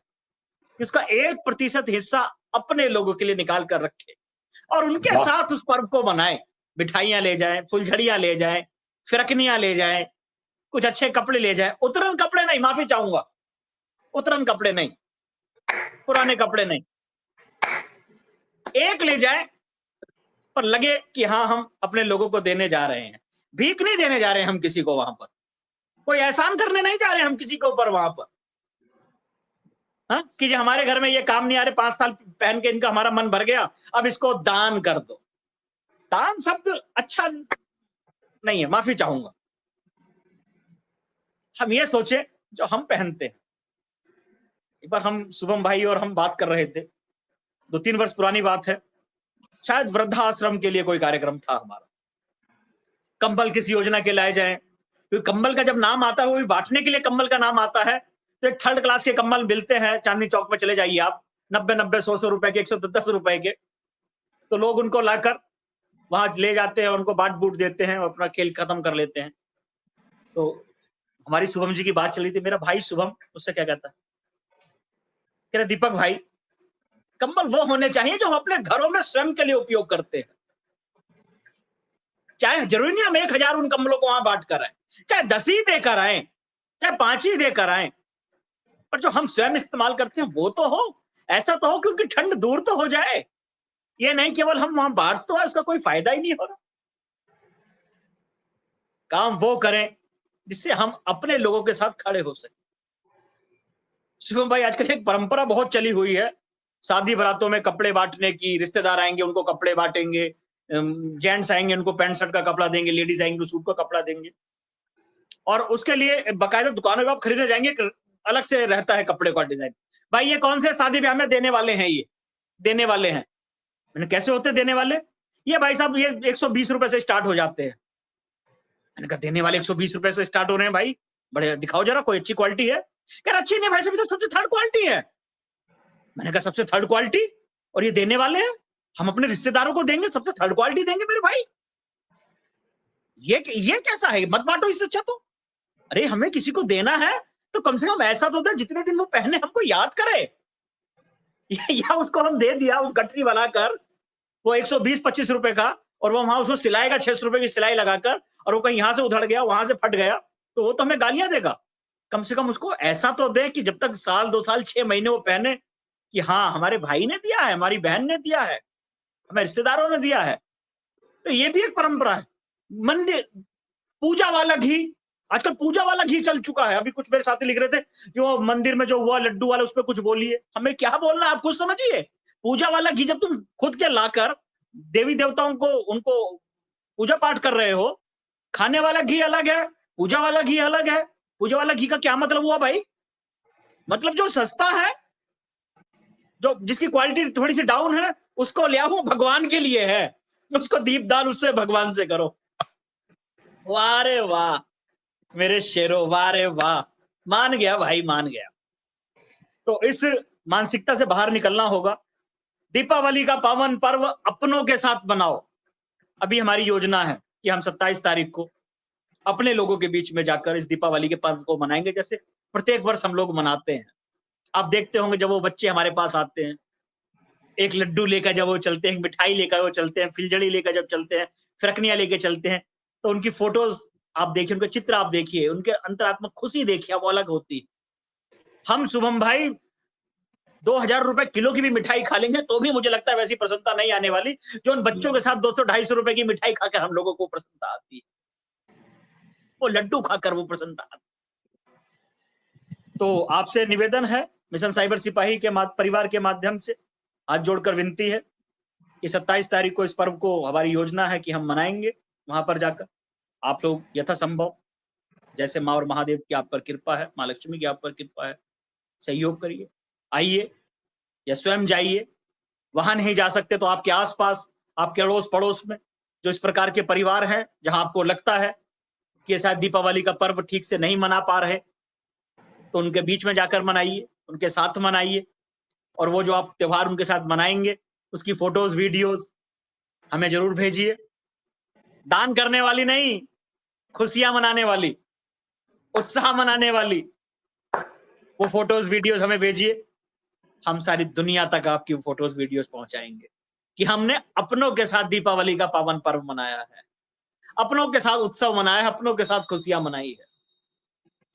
इसका 1% हिस्सा अपने लोगों के लिए निकाल कर रखे और उनके साथ उस पर्व को मनाएं। मिठाइयां ले जाएं, फुलझड़ियां ले जाएं, फिरकनियां ले जाएं, कुछ अच्छे कपड़े ले जाएं। उतरन कपड़े नहीं, माफी चाहूंगा, उतरन कपड़े नहीं, पुराने कपड़े नहीं, एक ले जाएं पर लगे कि हाँ हम अपने लोगों को देने जा रहे हैं। भीख नहीं देने जा रहे हैं हम किसी को, वहां पर कोई एहसान करने नहीं जा रहे हम किसी के ऊपर वहां पर। हाँ, कि जो हमारे घर में ये काम नहीं आ रहे, 5 साल पहन के इनका हमारा मन भर गया, अब इसको दान कर दो। दान शब्द अच्छा नहीं है, माफी चाहूंगा। हम ये सोचे जो हम पहनते हैं। एक बार हम शुभम भाई और हम बात कर रहे थे, 2-3 वर्ष पुरानी बात है, शायद वृद्धाश्रम के लिए कोई कार्यक्रम था हमारा। कंबल किस योजना के लाए जाए, क्योंकि कंबल का जब नाम आता है वो भी बांटने के लिए कंबल का नाम आता है। तो एक 3rd क्लास के कंबल मिलते हैं, चांदनी चौक में चले जाइए आप, 90-90, 100-100 रुपए के, 110 रुपए के। तो लोग उनको लाकर वहां ले जाते हैं, उनको बांट बूट देते हैं और अपना खेल खत्म कर लेते हैं। तो हमारी शुभम जी की बात चली थी, मेरा भाई शुभम उससे क्या कहता है, कह रहे दीपक भाई कंबल वो होने चाहिए जो हम अपने घरों में स्वयं के लिए उपयोग करते हैं। चाहे जरूरी नहीं हम 1000 उन कंबलों को वहां बांट कर आए, चाहे 10 ही देकर आए, चाहे 5 ही देकर आए, पर जो हम स्वयं इस्तेमाल करते हैं वो तो हो, ऐसा तो हो क्योंकि ठंड दूर तो हो जाए। ये नहीं केवल हम वहां बांट तो है, उसका कोई फायदा ही नहीं हो रहा। काम वो करें जिससे हम अपने लोगों के साथ खड़े हो सके। शिवम भाई, आजकल एक परंपरा बहुत चली हुई है शादी बारातों में कपड़े बांटने की। रिश्तेदार आएंगे उनको कपड़े बांटेंगे, जेंट्स आएंगे उनको पैंट शर्ट का कपड़ा देंगे, लेडीज आएंगे सूट का कपड़ा देंगे, और उसके लिए बाकायदा दुकानों में आप खरीदने जाएंगे, अलग से रहता है कपड़े का डिजाइन। भाई ये कौन से शादी ब्याह में देने वाले हैं, ये देने वाले हैं। मैंने कैसे होते देने वाले, ये भाई साहब ये 120 रुपए से स्टार्ट हो जाते हैं। मैंने कहा देने वाले 120 रुपए से स्टार्ट हो रहे हैं भाई, बड़े दिखाओ जरा, कोई अच्छी क्वालिटी है। कह रहा अच्छी नहीं भाई साहब, तो सबसे 3rd क्वालिटी है। मैंने कहा सबसे थर्ड क्वालिटी, और ये देने वाले हैं, हम अपने रिश्तेदारों को देंगे, सबसे थर्ड क्वालिटी देंगे मेरे भाई। ये कैसा है, मत बांटो इससे अच्छा तो। अरे हमें किसी को देना है तो कम से कम ऐसा तो दे जितने दिन वो पहने हमको याद करे। या उसको हम दे दिया उस गठरी वाला कर, वो 120-25 रुपए का, और वो वहां उसको सिलाएगा 600 रुपए की सिलाई लगाकर, और वो कहीं यहां से उधड़ गया, वहां से फट गया, तो वो तो हमें गालियां देगा। कम से कम उसको ऐसा तो दे कि जब तक साल 2 साल 6 महीने वो पहने कि हाँ हमारे भाई ने दिया है, हमारी बहन ने दिया है, हमारे रिश्तेदारों ने दिया है। तो ये भी एक परंपरा है। मंदिर पूजा वाला घी, आजकल पूजा वाला घी चल चुका है। अभी कुछ मेरे साथी लिख रहे थे जो मंदिर में जो हुआ लड्डू वाला, उस पर कुछ बोलिए। हमें क्या बोलना है आप खुद समझिए। पूजा वाला घी जब तुम खुद के लाकर देवी देवताओं को उनको पूजा पाठ कर रहे हो, खाने वाला घी अलग है, पूजा वाला घी अलग है। पूजा वाला घी का क्या मतलब हुआ भाई? मतलब जो सस्ता है, जो जिसकी क्वालिटी थोड़ी सी डाउन है, उसको ले आओ, भगवान के लिए है, उसको दीपदान उससे भगवान से करो। वाह रे वाह मेरे शेरो, वाह रे वाह, मान गया भाई, मान गया। तो इस मानसिकता से बाहर निकलना होगा। दीपावली का पावन पर्व अपनों के साथ मनाओ। अभी हमारी योजना है कि हम 27 तारीख को अपने लोगों के बीच में जाकर इस दीपावली के पर्व को मनाएंगे, जैसे प्रत्येक वर्ष हम लोग मनाते हैं। आप देखते होंगे जब वो बच्चे हमारे पास आते हैं, एक लड्डू लेकर जब वो चलते हैं, मिठाई लेकर वो चलते हैं, फिलजड़ी लेकर जब चलते हैं, फिरकनियां लेकर चलते हैं, तो उनकी फोटोज आप देखिए, उनके चित्र आप देखिए, उनके अंतरात्मा खुशी देखिए, वो अलग होती है। हम शुभम भाई 2000 रुपए किलो की भी मिठाई खा लेंगे तो भी मुझे लगता है वैसी प्रसन्नता नहीं आने वाली जो उन बच्चों के साथ 200-250 रुपए की मिठाई खाकर हम लोगों को प्रसन्नता आती है। वो लड्डू खाकर वो प्रसन्नता आती है। तो आपसे निवेदन है, मिशन साइबर सिपाही के परिवार के माध्यम से हाथ जोड़कर विनती है कि 27 तारीख को इस पर्व को हमारी योजना है कि हम मनाएंगे। वहां पर जाकर आप लोग यथासंभव, जैसे माँ और महादेव की आप पर कृपा है, माँ लक्ष्मी की आप पर कृपा है, सहयोग करिए, आइए या स्वयं जाइए। वहां नहीं जा सकते तो आपके आसपास, आपके अड़ोस पड़ोस में जो इस प्रकार के परिवार हैं, जहां आपको लगता है कि शायद दीपावली का पर्व ठीक से नहीं मना पा रहे, तो उनके बीच में जाकर मनाइए, उनके साथ मनाइए। और वो जो आप त्योहार उनके साथ मनाएंगे, उसकी फोटोज वीडियोज हमें जरूर भेजिए। दान करने वाली नहीं, खुशियां मनाने वाली, उत्साह मनाने वाली वो फोटोज वीडियोज हमें भेजिए। हम सारी दुनिया तक आपकी फोटोज वीडियोज पहुंचाएंगे कि हमने अपनों के साथ दीपावली का पावन पर्व मनाया है, अपनों के साथ उत्सव मनाया है, अपनों के साथ खुशियां मनाई है।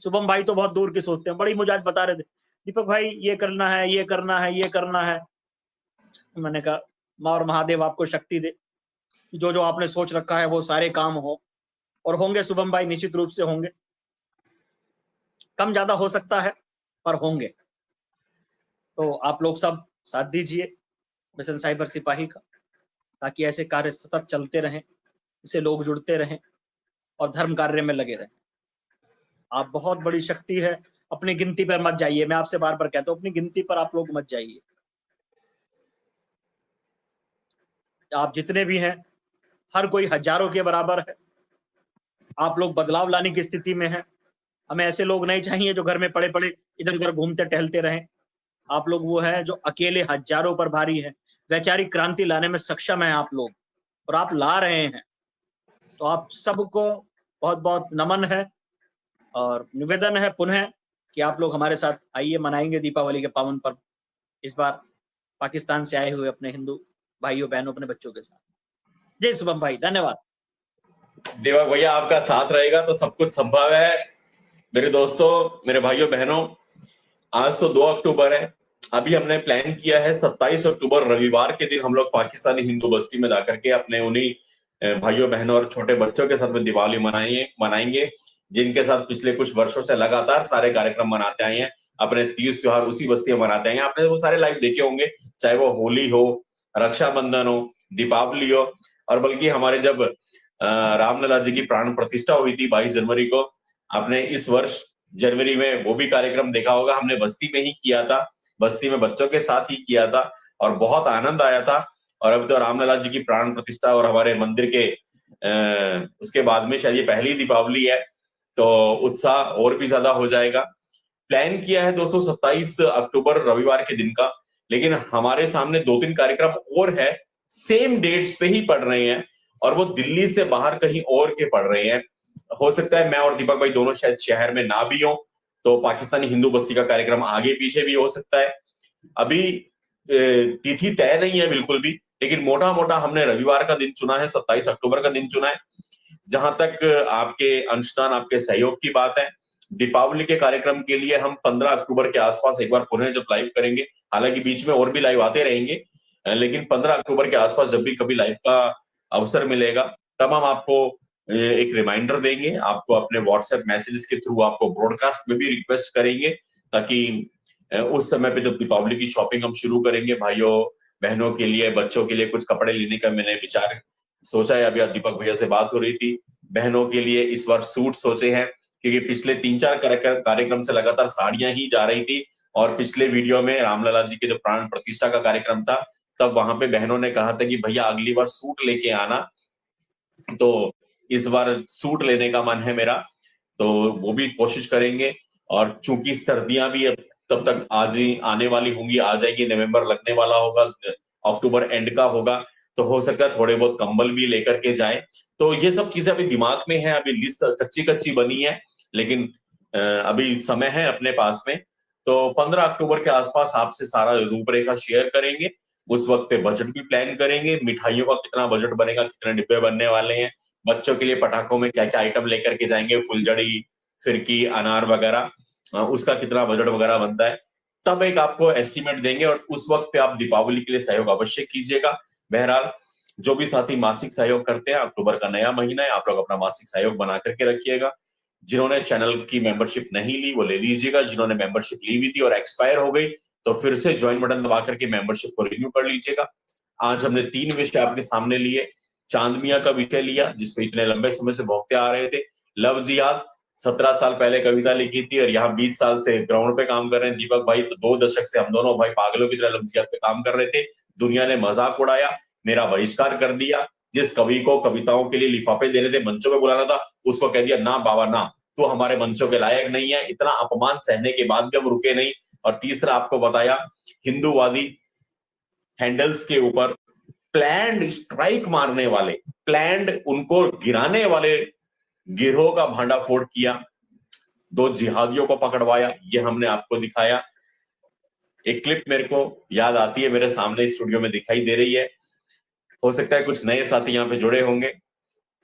शुभम भाई तो बहुत दूर की सोचते हैं, बड़ी मुझे आज बता रहे थे, दीपक भाई ये करना है, ये करना है, ये करना है। मैंने कहा माँ और महादेव आपको शक्ति दे, जो जो आपने सोच रखा है वो सारे काम हो, और होंगे शुभम भाई, निश्चित रूप से होंगे। कम ज्यादा हो सकता है पर होंगे। तो आप लोग सब साथ दीजिए मिशन साइबर सिपाही का, ताकि ऐसे कार्य सतत चलते रहें, इससे लोग जुड़ते रहें और धर्म कार्य में लगे रहें। आप बहुत बड़ी शक्ति है, अपनी गिनती पर मत जाइए। मैं आपसे बार बार कहता हूं, अपनी गिनती पर आप लोग मत जाइए। आप जितने भी हैं, हर कोई हजारों के बराबर है। आप लोग बदलाव लाने की स्थिति में हैं। हमें ऐसे लोग नहीं चाहिए जो घर में पड़े पड़े इधर उधर घूमते टहलते रहें। आप लोग वो हैं जो अकेले हजारों पर भारी हैं, वैचारिक क्रांति लाने में सक्षम है आप लोग, और आप ला रहे हैं। तो आप सबको बहुत बहुत नमन है और निवेदन है पुनः कि आप लोग हमारे साथ आइए, मनाएंगे दीपावली के पावन पर्व, इस बार पाकिस्तान से आए हुए अपने हिंदू भाइयों बहनों, अपने बच्चों के साथ। जय शुभम भाई, धन्यवाद। दीपक भैया आपका साथ रहेगा तो सब कुछ संभव है। मेरे दोस्तों, मेरे भाइयों बहनों, आज तो 2 अक्टूबर है। अभी हमने प्लान किया है 27 अक्टूबर रविवार के दिन हम लोग पाकिस्तानी हिंदू बस्ती में जाकर के अपने उन्हीं भाइयों बहनों और छोटे बच्चों के साथ में दिवाली मनाएंगे, जिनके साथ पिछले कुछ वर्षों से लगातार सारे कार्यक्रम मनाते आए हैं। अपने तीज त्योहार उसी बस्ती में मनाते आए हैं। आपने वो सारे लाइव देखे होंगे, चाहे वो होली हो, रक्षाबंधन हो, दीपावली हो, और बल्कि हमारे जब रामलला जी की प्राण प्रतिष्ठा हुई थी 22 जनवरी को, आपने इस वर्ष जनवरी में वो भी कार्यक्रम देखा होगा। हमने बस्ती में ही किया था, बस्ती में बच्चों के साथ ही किया था और बहुत आनंद आया था। और अब तो रामलला जी की प्राण प्रतिष्ठा और हमारे मंदिर के उसके बाद में शायद ये पहली दीपावली है, तो उत्साह और भी ज्यादा हो जाएगा। प्लान किया है दोस्तों 27 अक्टूबर रविवार के दिन का लेकिन हमारे सामने 2-3 कार्यक्रम और है, सेम डेट्स पे ही पड़ रहे हैं और वो दिल्ली से बाहर कहीं और के पड़ रहे हैं। हो सकता है मैं और दीपक भाई दोनों शायद शहर में ना भी हो, तो पाकिस्तानी हिंदू बस्ती का कार्यक्रम आगे पीछे भी हो सकता है। अभी तिथि तय नहीं है बिल्कुल भी, लेकिन मोटा मोटा हमने रविवार का दिन चुना है, 27 अक्टूबर का दिन चुना है। जहां तक आपके अंशदान, आपके सहयोग की बात है, दीपावली के कार्यक्रम के लिए हम 15 अक्टूबर के आसपास एक बार पुनः जब लाइव करेंगे, हालांकि बीच में और भी लाइव आते रहेंगे, लेकिन 15 अक्टूबर के आसपास जब भी कभी लाइव का अवसर मिलेगा तब हम आपको एक रिमाइंडर देंगे, आपको अपने व्हाट्सएप मैसेजेस के थ्रू आपको ब्रॉडकास्ट में भी रिक्वेस्ट करेंगे, ताकि उस समय पे जब दीपावली की शॉपिंग हम शुरू करेंगे, भाइयों बहनों के लिए, बच्चों के लिए कुछ कपड़े लेने का मैंने विचार सोचा है। अभी दीपक भैया से बात हो रही थी, बहनों के लिए इस बार सूट सोचे हैं, क्योंकि पिछले 3-4 कार्यक्रम से लगातार साड़ियां ही जा रही थी, और पिछले वीडियो में रामलला जी के जो प्राण प्रतिष्ठा का कार्यक्रम था, तब वहां पे बहनों ने कहा था कि भैया अगली बार सूट लेके आना, तो इस बार सूट लेने का मन है मेरा, तो वो भी कोशिश करेंगे। और चूंकि सर्दियां भी अब तब तक आने वाली होंगी, आ जाएगी, नवंबर लगने वाला होगा, अक्टूबर एंड का होगा, तो हो सकता है थोड़े बहुत कंबल भी लेकर के जाएं। तो ये सब चीजें अभी दिमाग में है, अभी लिस्ट कच्ची बनी है, लेकिन अभी समय है अपने पास में। तो 15 अक्टूबर के आसपास आपसे सारा रूपरेखा शेयर करेंगे, उस वक्त पे बजट भी प्लान करेंगे, मिठाइयों का कितना बजट बनेगा, कितने डिब्बे बनने वाले हैं, बच्चों के लिए पटाखों में क्या क्या आइटम लेकर के जाएंगे, फुलझड़ी, फिरकी, अनार वगैरह, उसका कितना बजट वगैरह बनता है, तब एक आपको एस्टिमेट देंगे, और उस वक्त पे आप दीपावली के लिए सहयोग अवश्य कीजिएगा। बहरहाल जो भी साथी मासिक सहयोग करते हैं, अक्टूबर का नया महीना है, आप लोग अपना मासिक सहयोग बना करके रखिएगा। जिन्होंने चैनल की मेंबरशिप नहीं ली वो ले लीजिएगा, जिन्होंने मेंबरशिप ली हुई थी और एक्सपायर हो गई तो फिर से ज्वाइन बटन दबा करके मेंबरशिप को रिन्यू कर लीजिएगा। आज हमने 3 विषय आपके सामने लिए। चांद मियां का विषय लिया, जिसपे इतने लंबे समय से भोगते आ रहे थे। लव जिहाद, 17 साल पहले कविता लिखी थी और यहाँ 20 साल से ग्राउंड पे काम कर रहे हैं दीपक भाई। तो 2 दशक से हम दोनों भाई पागलों की तरह लव जिहाद पे काम कर रहे थे। दुनिया ने मजाक उड़ाया, मेरा बहिष्कार कर दिया। जिस कवि को कविताओं के लिए लिफाफे देने थे, मंचों पे बुलाना था, उसको कह दिया ना बाबा ना, तो हमारे मंचों के लायक नहीं है। इतना अपमान सहने के बाद भी हम रुके नहीं। और तीसरा आपको बताया, हिंदूवादी हैंडल्स के ऊपर प्लान्ड स्ट्राइक मारने वाले, प्लान्ड उनको गिराने वाले गिरोह का भांडाफोड़ किया, 2 जिहादियों को पकड़वाया, ये हमने आपको दिखाया। एक क्लिप मेरे को याद आती है, मेरे सामने स्टूडियो में दिखाई दे रही है। हो सकता है कुछ नए साथी यहाँ पे जुड़े होंगे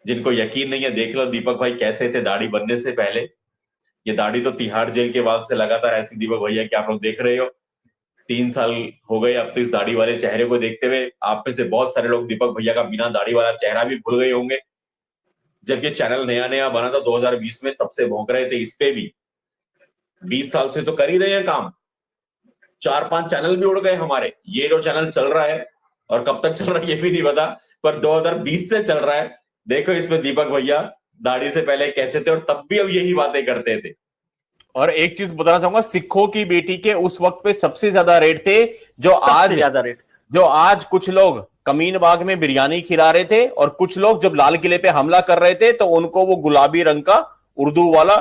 जिनको यकीन नहीं है। देख लो दीपक भाई कैसे थे दाढ़ी बनने से पहले। ये दाढ़ी तो तिहाड़ जेल के बाद से लगातार ऐसी दीपक भैया कि आप लोग देख रहे हो। 3 साल हो गए अब तो इस दाढ़ी वाले चेहरे को देखते हुए। आप में से बहुत सारे लोग दीपक भैया का बिना दाढ़ी वाला चेहरा भी भूल गए होंगे। जब ये चैनल नया नया बना था 2020 में, तब से भौंक रहे थे इस पे भी। 20 साल से तो कर ही रहे हैं काम। 4-5 चैनल भी उड़ गए हमारे। ये जो चैनल चल रहा है और कब तक चल रहा है ये भी नहीं पता, पर 2020 से चल रहा है। देखो इसमें दीपक भैया दाढ़ी से पहले कैसे थे और तब भी अब यही बातें करते थे। और एक चीज बताना चाहूंगा, सिखों की बेटी के उस वक्त पे सबसे ज्यादा रेट थे। जो आज कुछ लोग कमीन बाग में बिरयानी खिला रहे थे और कुछ लोग जब लाल किले पे हमला कर रहे थे तो उनको वो गुलाबी रंग का उर्दू वाला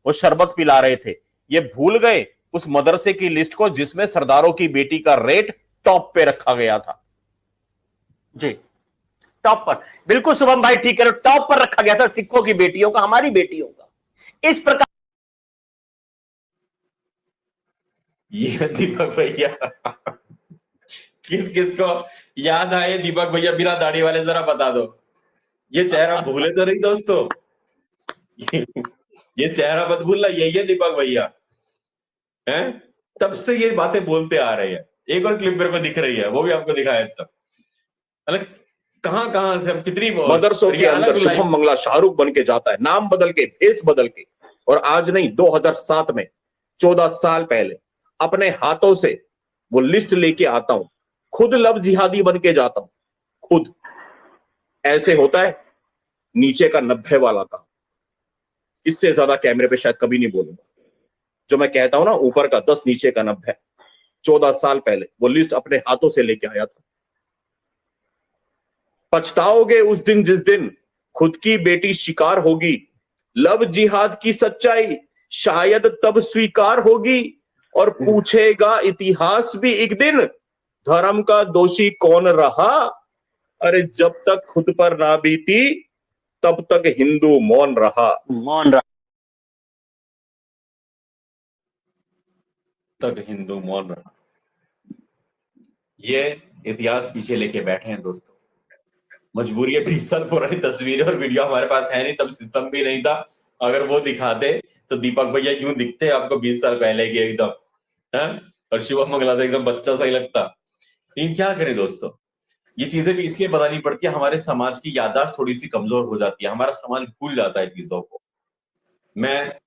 वो शरबत पिला रहे थे। ये भूल गए उस मदरसे की लिस्ट को जिसमें सरदारों की बेटी का रेट टॉप पे रखा गया था। जी, टॉप पर, बिल्कुल शुभम भाई ठीक है, टॉप पर रखा गया था सिखों की बेटियों का, हमारी बेटियों का। इस प्रकार ये दीपक भैया किस किस को याद आए दीपक भैया बिना दाढ़ी वाले जरा बता दो। ये चेहरा भूले तो नहीं दोस्तों, ये चेहरा मत भूलना, यही है दीपक भैया हैं। तब से ये बातें बोलते आ रहे हैं। एक और क्लिप मेरे को दिख रही है, वो भी आपको दिखाया तब। मतलब कहां से हम कितनी मदरसों के अंदर शुभम मंगला शाहरुख बन के जाता है, नाम बदल के, भेष बदल के। और आज नहीं, 2007 में, 14 साल पहले अपने हाथों से वो लिस्ट लेके आता हूं, खुद लव जिहादी बन के जाता हूं, खुद। ऐसे होता है नीचे का 90 वाला काम। इससे ज्यादा कैमरे पे शायद कभी नहीं बोलूंगा। जो मैं कहता हूं ना, ऊपर का 10 नीचे का 90। 14 साल पहले वो लिस्ट अपने हाथों से लेके आया था। पछताओगे उस दिन जिस दिन खुद की बेटी शिकार होगी। लव जिहाद की सच्चाई शायद तब स्वीकार होगी और पूछेगा इतिहास भी एक दिन, धर्म का दोषी कौन रहा? अरे जब तक खुद पर ना बीती तब तक हिंदू मौन रहा। मौन रहा। तक हिंदू मौन रहा। ये इतिहास पीछे लेके बैठे हैं दोस्तों। मजबूरी है, 20 साल पुरानी तस्वीरें और वीडियो हमारे पास है नहीं, तब सिस्टम भी नहीं था। अगर वो दिखाते तो दीपक भैया क्यों दिखते आपको 20 साल पहले के एकदम, है? और शिवम मंगला तो एकदम बच्चा सा ही लगता। लेकिन क्या करें दोस्तों, ये चीजें भी इसलिए बतानी पड़ती है, हमारे समाज की याददाश्त थोड़ी सी कमजोर हो जाती है, हमारा समाज भूल जाता है चीजों को। मैं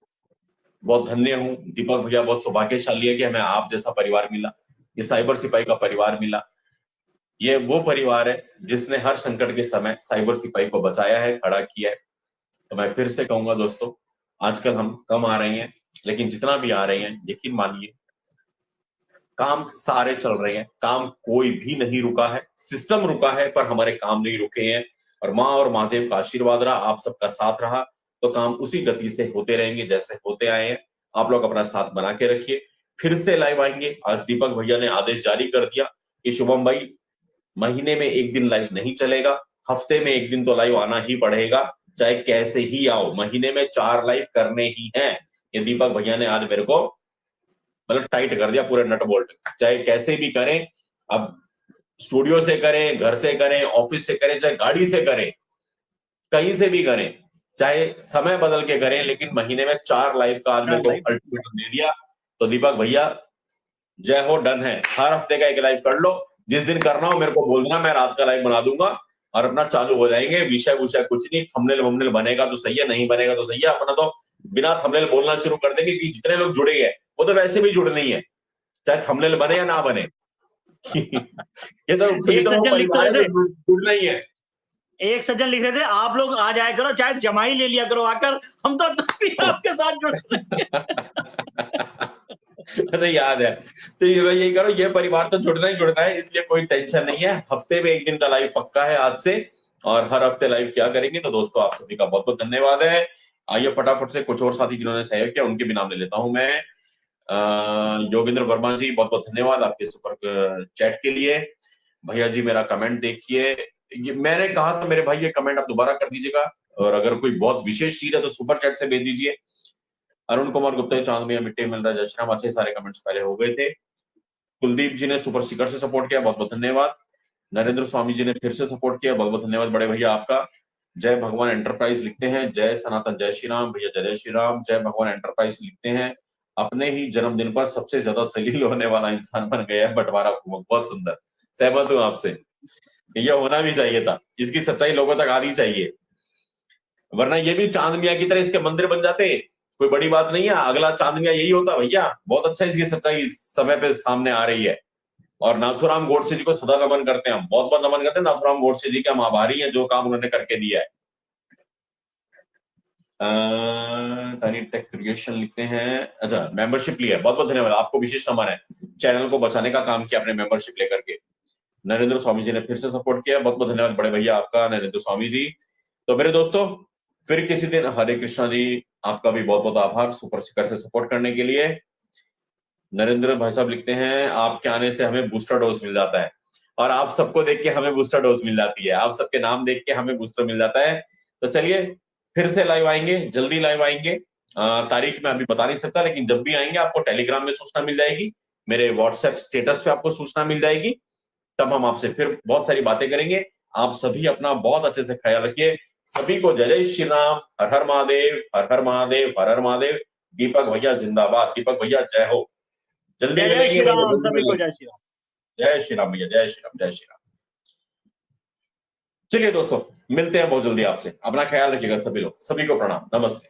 बहुत धन्य हूं, दीपक भैया बहुत सौभाग्यशाली है कि हमें आप जैसा परिवार मिला, ये साइबर सिपाही का परिवार मिला। ये वो परिवार है जिसने हर संकट के समय साइबर सिपाही को बचाया है, खड़ा किया है। तो मैं फिर से कहूंगा दोस्तों, आजकल हम कम आ रहे हैं, लेकिन जितना भी आ रहे हैं यकीन मानिए काम सारे चल रहे हैं, काम कोई भी नहीं रुका है। सिस्टम रुका है पर हमारे काम नहीं रुके हैं, और माँ और महादेव का आशीर्वाद रहा, आप सबका साथ रहा, तो काम उसी गति से होते रहेंगे जैसे होते आए हैं। आप लोग अपना साथ बना के रखिए। फिर से लाइव आएंगे। आज दीपक भैया ने आदेश जारी कर दिया कि शुभम भाई महीने में एक दिन लाइव नहीं चलेगा, हफ्ते में एक दिन तो लाइव आना ही पड़ेगा, चाहे कैसे ही आओ, महीने में 4 लाइव करने ही हैं। ये दीपक भैया ने आज मेरे को मतलब टाइट कर दिया पूरे नट बोल्ट, चाहे कैसे भी करें, अब स्टूडियो से करें, घर से करें, ऑफिस से करें, चाहे गाड़ी से करें, कहीं से भी करें, चाहे समय बदल के करें, लेकिन महीने में 4 लाइव का आज मेरे को अल्टीमेटम दे दिया। तो दीपक भैया जय हो, डन है। हर हफ्ते का एक लाइव कर लो, जिस दिन करना हो मेरे को बोल देना, मैं रात का लाइव बना दूंगा और अपना चालू हो जाएंगे। विषय कुछ नहीं, थंबनेल वंबनेल बनेगा तो सही है, नहीं बनेगा तो सही है, अपना तो बिना थंबनेल बोलना शुरू कर देंगे कि जितने लोग जुड़े हैं वो तो वैसे भी जुड़ने ही है, चाहे थंबनेल बने या ना बने। ये तो परिवार है, जुड़ना ही है। एक सज्जन लिख रहे थे, आप लोग आ जाया करो, चाहे जमाई ले लिया करो आकर, हम तो आपके साथ जुड़ अरे याद है, तो यही करो, ये परिवार तो जुड़ना ही जुड़ना है, इसलिए कोई टेंशन नहीं है। हफ्ते में एक दिन का लाइव पक्का है आज से, और हर हफ्ते लाइव क्या करेंगे। तो दोस्तों आप सभी का बहुत बहुत धन्यवाद है। आइए फटाफट से कुछ और साथी जिन्होंने सहयोग किया उनके भी नाम ले लेता हूं मैं। योगेंद्र वर्मा जी बहुत बहुत धन्यवाद आपके सुपर चैट के लिए। भैया जी मेरा कमेंट देखिए, मैंने कहा था मेरे भाई ये कमेंट आप दोबारा कर दीजिएगा, और अगर कोई बहुत विशेष चीज है तो सुपर चैट से भेज दीजिए। अरुण कुमार गुप्ता, चांद मियां मिट्टी मिल रहा है, जय श्री राम, अच्छे सारे कमेंट्स पहले हो गए थे। कुलदीप जी ने सुपर स्टिकर से सपोर्ट किया, बहुत बहुत धन्यवाद। नरेंद्र स्वामी जी ने फिर से सपोर्ट किया, बहुत बहुत धन्यवाद बड़े भैया आपका। जय भगवान एंटरप्राइज लिखते हैं, जय सनातन जय श्री राम भैया, जय जय श्री राम। जय भगवान एंटरप्राइज लिखते हैं, अपने ही जन्मदिन पर सबसे ज्यादा सलील होने वाला इंसान बन गया है बंटवारा कुमक, बहुत सुंदर, सहमत हूं आपसे, यह होना भी चाहिए था, इसकी सच्चाई लोगों तक आनी चाहिए, वरना ये भी चांद मियां की तरह इसके मंदिर बन जाते, कोई बड़ी बात नहीं है। अगला चांद मियां यही होता भैया, बहुत अच्छा इसकी सच्चाई समय पे सामने आ रही है। और नाथुराम गोडसे जी को सदा नमन करते हैं हम, बहुत बहुत नमन करते हैं नाथुराम गोडसे जी के, हम आभारी हैं जो काम उन्होंने करके दिया है। टाइनी टेक क्रिएशन लिखते हैं, अच्छा मेंबरशिप लिया है, बहुत बहुत धन्यवाद आपको, विशेष नमन है, चैनल को बचाने का काम किया अपने मेंबरशिप लेकर के। नरेंद्र स्वामी जी ने फिर से सपोर्ट किया, बहुत बहुत धन्यवाद बड़े भैया आपका नरेंद्र स्वामी जी। तो मेरे दोस्तों फिर किसी दिन, हरे कृष्णा जी आपका भी बहुत बहुत आभार सुपर स्टिकर से सपोर्ट करने के लिए। नरेंद्र भाई साहब लिखते हैं, आपके आने से हमें बूस्टर डोज मिल जाता है, और आप सबको देख के हमें बूस्टर डोज मिल जाती है, आप सबके नाम देख के हमें बूस्टर मिल जाता है। तो चलिए फिर से लाइव आएंगे, जल्दी लाइव आएंगे, तारीख मैं अभी बता नहीं सकता, लेकिन जब भी आएंगे आपको टेलीग्राम में सूचना मिल जाएगी, मेरे व्हाट्सएप स्टेटस पे आपको सूचना मिल जाएगी, तब हम आपसे फिर बहुत सारी बातें करेंगे। आप सभी अपना बहुत अच्छे से ख्याल रखिए। सभी को जय जय श्री राम, हर हर महादेव, हर हर महादेव, हर हर महादेव। दीपक भैया जिंदाबाद, दीपक भैया जय हो, जल्दी मिलेंगे, जय श्री राम सभी को, जय श्री राम, जय श्री राम भैया, जय श्री राम, जय श्री राम। चलिए दोस्तों मिलते हैं बहुत जल्दी आपसे, अपना ख्याल रखिएगा सभी लोग, सभी को प्रणाम, नमस्ते।